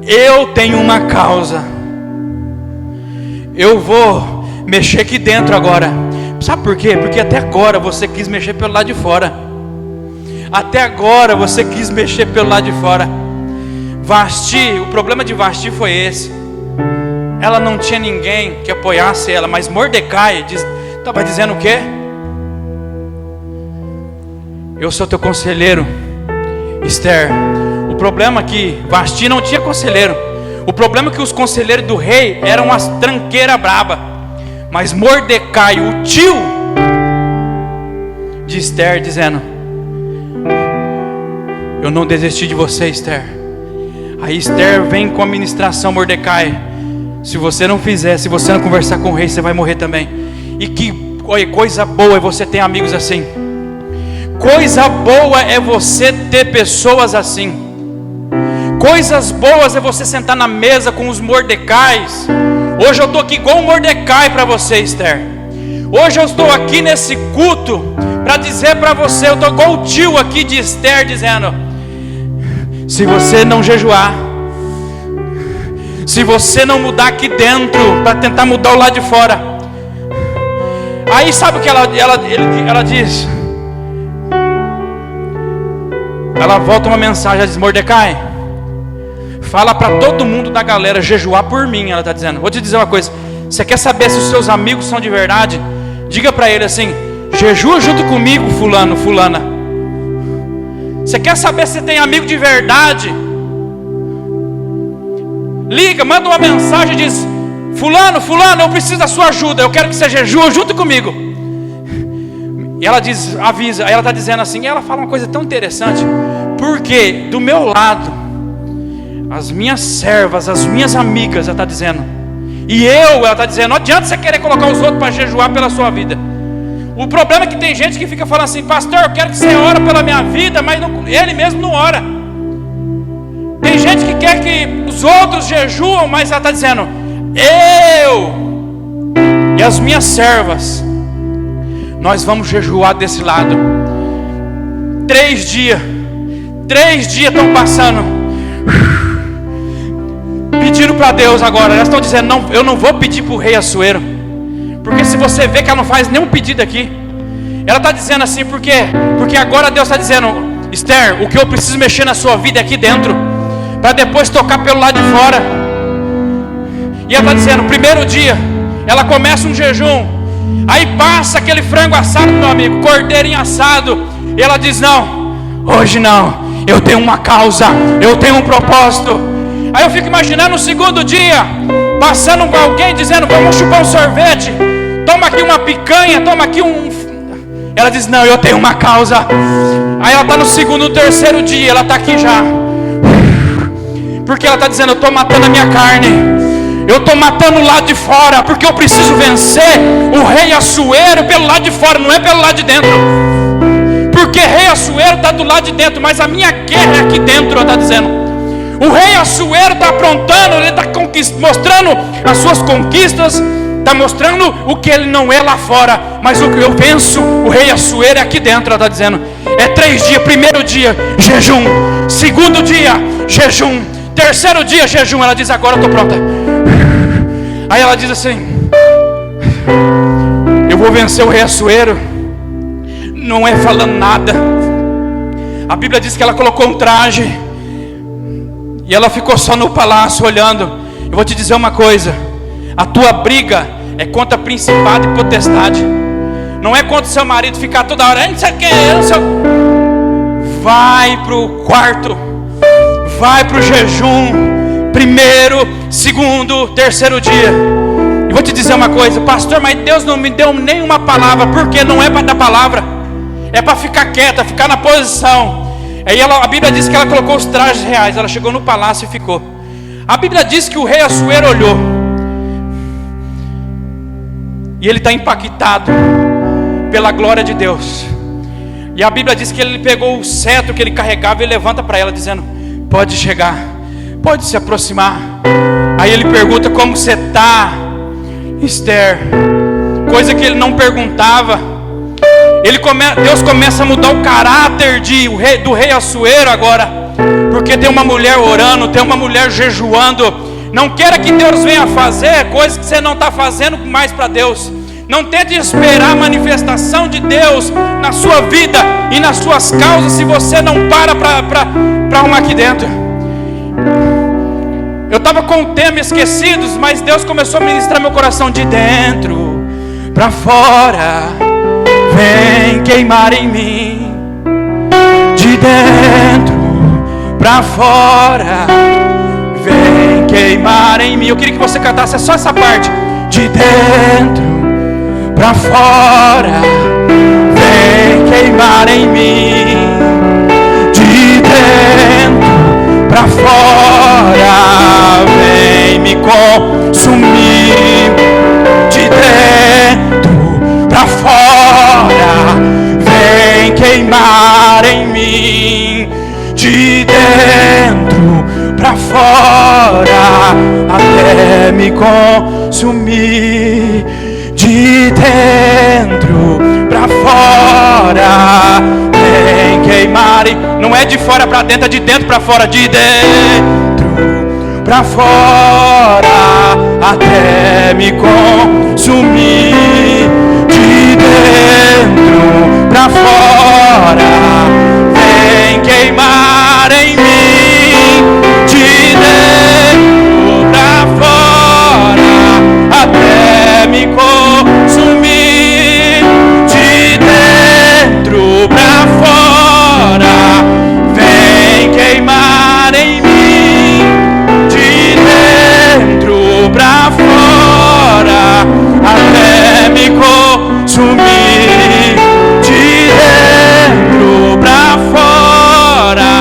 eu tenho uma causa. Eu vou mexer aqui dentro agora. Sabe por quê? Porque até agora você quis mexer pelo lado de fora. Até agora você quis mexer pelo lado de fora. Vasti, o problema de Vasti foi esse. Ela não tinha ninguém que apoiasse ela, mas Mordecai estava dizendo o quê? Eu sou teu conselheiro, Esther. O problema é que Vasti não tinha conselheiro. O problema é que os conselheiros do rei eram umas tranqueiras braba. Mas Mordecai, o tio de Esther, dizendo: eu não desisti de você, Esther. Aí Esther vem com a ministração: Mordecai, se você não fizer, se você não conversar com o rei, você vai morrer também. E que coisa boa é você ter amigos assim. Coisa boa é você ter pessoas assim. Coisas boas é você sentar na mesa com os Mordecais. Hoje eu estou aqui igual um Mordecai para você, Esther. Hoje eu estou aqui nesse culto para dizer para você, eu estou igual o tio aqui de Esther, dizendo: se você não jejuar, se você não mudar aqui dentro para tentar mudar o lado de fora. Aí sabe o que ela diz? Ela volta uma mensagem, ela diz: Mordecai, fala para todo mundo da galera jejuar por mim. Ela está dizendo: vou te dizer uma coisa, você quer saber se os seus amigos são de verdade? Diga para ele assim: jejua junto comigo, fulano, fulana. Você quer saber se tem amigo de verdade? Liga, manda uma mensagem e diz: fulano, fulano, eu preciso da sua ajuda, eu quero que você jejua junto comigo. E ela diz, avisa, aí ela está dizendo assim, e ela fala uma coisa tão interessante, porque do meu lado, as minhas servas, as minhas amigas, ela está dizendo, e ela está dizendo, não adianta você querer colocar os outros para jejuar pela sua vida. O problema é que tem gente que fica falando assim: pastor, eu quero que você ore pela minha vida, mas não, ele mesmo não ora. Tem gente que quer que os outros jejuam, mas ela está dizendo, eu e as minhas servas, nós vamos jejuar desse lado. 3 dias estão passando, pedindo para Deus agora. Elas estão dizendo: não, eu não vou pedir para o rei Assuero, porque se você vê que ela não faz nenhum pedido aqui, ela está dizendo assim, porque agora Deus está dizendo: Esther, o que eu preciso mexer na sua vida é aqui dentro, para depois tocar pelo lado de fora. E ela está dizendo: primeiro dia, ela começa um jejum, aí passa aquele frango assado, meu amigo, cordeirinho assado, e ela diz: não, hoje não, eu tenho uma causa, eu tenho um propósito. Aí eu fico imaginando no segundo dia, passando com alguém dizendo: vamos chupar um sorvete, toma aqui uma picanha, toma aqui um... Ela diz: não, eu tenho uma causa. Aí ela está no segundo, terceiro dia, ela está aqui já, porque ela está dizendo: eu estou matando a minha carne, eu estou matando o lado de fora, porque eu preciso vencer o rei Assuero pelo lado de fora, não é pelo lado de dentro. Porque rei Assuero está do lado de dentro, mas a minha guerra é aqui dentro. Ela está dizendo: o rei Assuero está aprontando, ele está mostrando as suas conquistas, está mostrando o que ele não é lá fora, mas o que eu venço o rei Assuero é aqui dentro. Ela está dizendo: é 3 dias, primeiro dia, jejum, segundo dia, jejum, terceiro dia, jejum. Ela diz: agora eu estou pronta. Aí ela diz assim: eu vou vencer o rei Assuero, não é falando nada. A Bíblia diz que ela colocou um traje e ela ficou só no palácio olhando. Eu vou te dizer uma coisa: a tua briga é contra principado e potestade, não é contra o seu marido ficar toda hora, não sei o que, não sei... Vai para o quarto, vai para o jejum, primeiro, segundo, terceiro dia. E vou te dizer uma coisa: pastor, mas Deus não me deu nenhuma palavra. Porque não é para dar palavra, é para ficar quieta, ficar na posição. Aí a Bíblia diz que ela colocou os trajes reais, ela chegou no palácio e ficou. A Bíblia diz que o rei Assuero olhou e ele está impactado pela glória de Deus. E a Bíblia diz que ele pegou o cetro que ele carregava e levanta para ela, dizendo: pode chegar, pode se aproximar. Aí ele pergunta: como você está, Esther? Coisa que ele não perguntava. Deus começa a mudar o caráter do rei Assuero agora, porque tem uma mulher orando, tem uma mulher jejuando. Não queira que Deus venha fazer coisas que você não está fazendo mais para Deus. Não tente esperar a manifestação de Deus na sua vida e nas suas causas se você não para arrumar aqui dentro. Eu estava com o tema esquecidos, mas Deus começou a ministrar meu coração de dentro para fora. Vem queimar em mim, de dentro para fora. Vem queimar em mim. Eu queria que você cantasse só essa parte. De dentro pra fora, vem queimar em mim. De dentro pra fora, vem me consumir. De dentro pra fora, vem queimar em mim. De dentro pra fora, até me consumir. De dentro pra fora, vem queimar. Não é de fora pra dentro, é de dentro pra fora. De dentro pra fora, até me consumir. De dentro pra fora, vem queimar em mim. De dentro pra fora, até me consumir. De dentro pra fora, vem queimar em mim. De dentro pra fora, até me consumir. De dentro pra fora,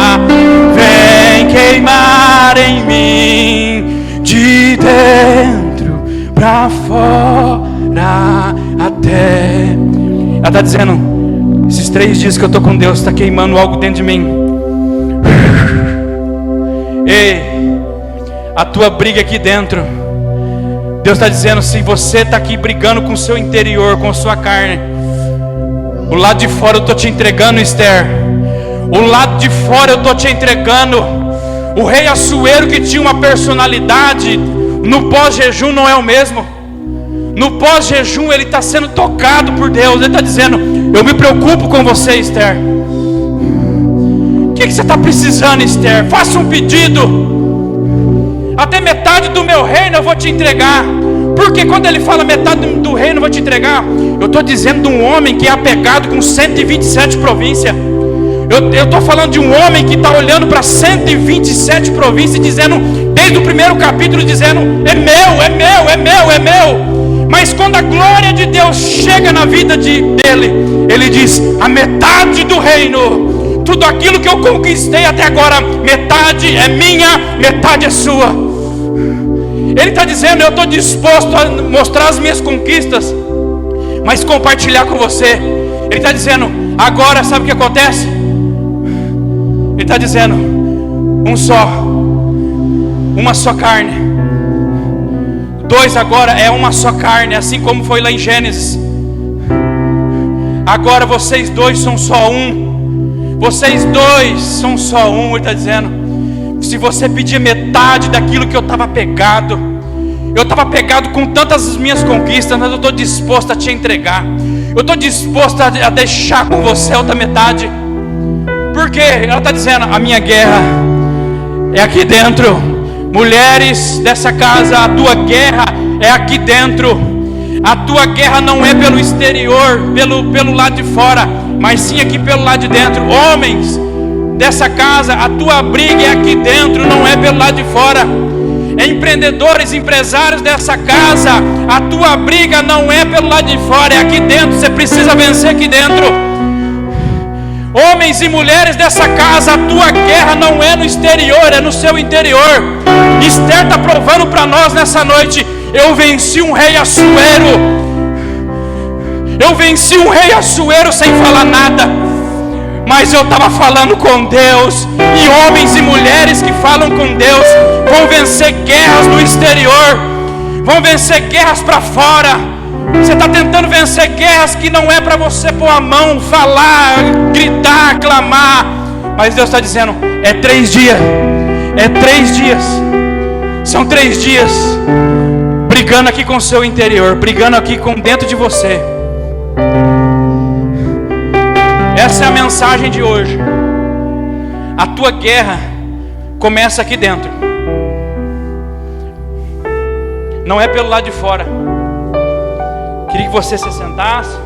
vem queimar em mim. De dentro pra fora, até. Ela está dizendo: esses 3 dias que eu estou com Deus, está queimando algo dentro de mim. Ei, a tua briga aqui dentro, Deus está dizendo: se você está aqui brigando com o seu interior, com a sua carne, o lado de fora eu estou te entregando, Esther. O lado de fora eu estou te entregando. O rei Assuero, que tinha uma personalidade, no pós-jejum não é o mesmo. No pós-jejum ele está sendo tocado por Deus. Ele está dizendo: eu me preocupo com você, Esther. O que você está precisando, Esther? Faça um pedido. Até metade do meu reino eu vou te entregar. Porque quando ele fala metade do reino eu vou te entregar, eu estou dizendo de um homem que é apegado com 127 províncias. Eu estou falando de um homem que está olhando para 127 províncias, dizendo, desde o primeiro capítulo, dizendo: é meu, é meu, é meu, é meu. Mas quando a glória de Deus chega na vida dele, ele diz: a metade do reino, tudo aquilo que eu conquistei até agora, metade é minha, metade é sua. Ele está dizendo: eu estou disposto a mostrar as minhas conquistas, mas compartilhar com você. Ele está dizendo: agora sabe o que acontece? Ele está dizendo: uma só carne. 2 agora é uma só carne, assim como foi lá em Gênesis. Agora vocês 2 são só um. Vocês 2 são só um. Ele está dizendo: se você pedir metade daquilo que eu estava pegado, eu estava pegado com tantas as minhas conquistas, mas eu estou disposto a te entregar. Eu estou disposto a deixar com você a outra metade. Porque ela está dizendo: a minha guerra é aqui dentro. Mulheres dessa casa, a tua guerra é aqui dentro. A tua guerra não é pelo exterior, pelo lado de fora, mas sim aqui pelo lado de dentro. Homens dessa casa, a tua briga é aqui dentro, não é pelo lado de fora. Empreendedores, empresários dessa casa, a tua briga não é pelo lado de fora, é aqui dentro. Você precisa vencer aqui dentro. Homens e mulheres dessa casa, a tua guerra não é no exterior, é no seu interior. Esther está provando para nós nessa noite: eu venci um rei Assuero. Eu venci um rei Assuero sem falar nada, mas eu estava falando com Deus. E homens e mulheres que falam com Deus vão vencer guerras no exterior, vão vencer guerras para fora. Você está tentando vencer guerras que não é para você pôr a mão, falar, gritar, clamar. Mas Deus está dizendo, é 3 dias. É 3 dias. São 3 dias brigando aqui com o seu interior, brigando aqui com dentro de você. Essa é a mensagem de hoje. A tua guerra começa aqui dentro. Não é pelo lado de fora. Queria que você se sentasse.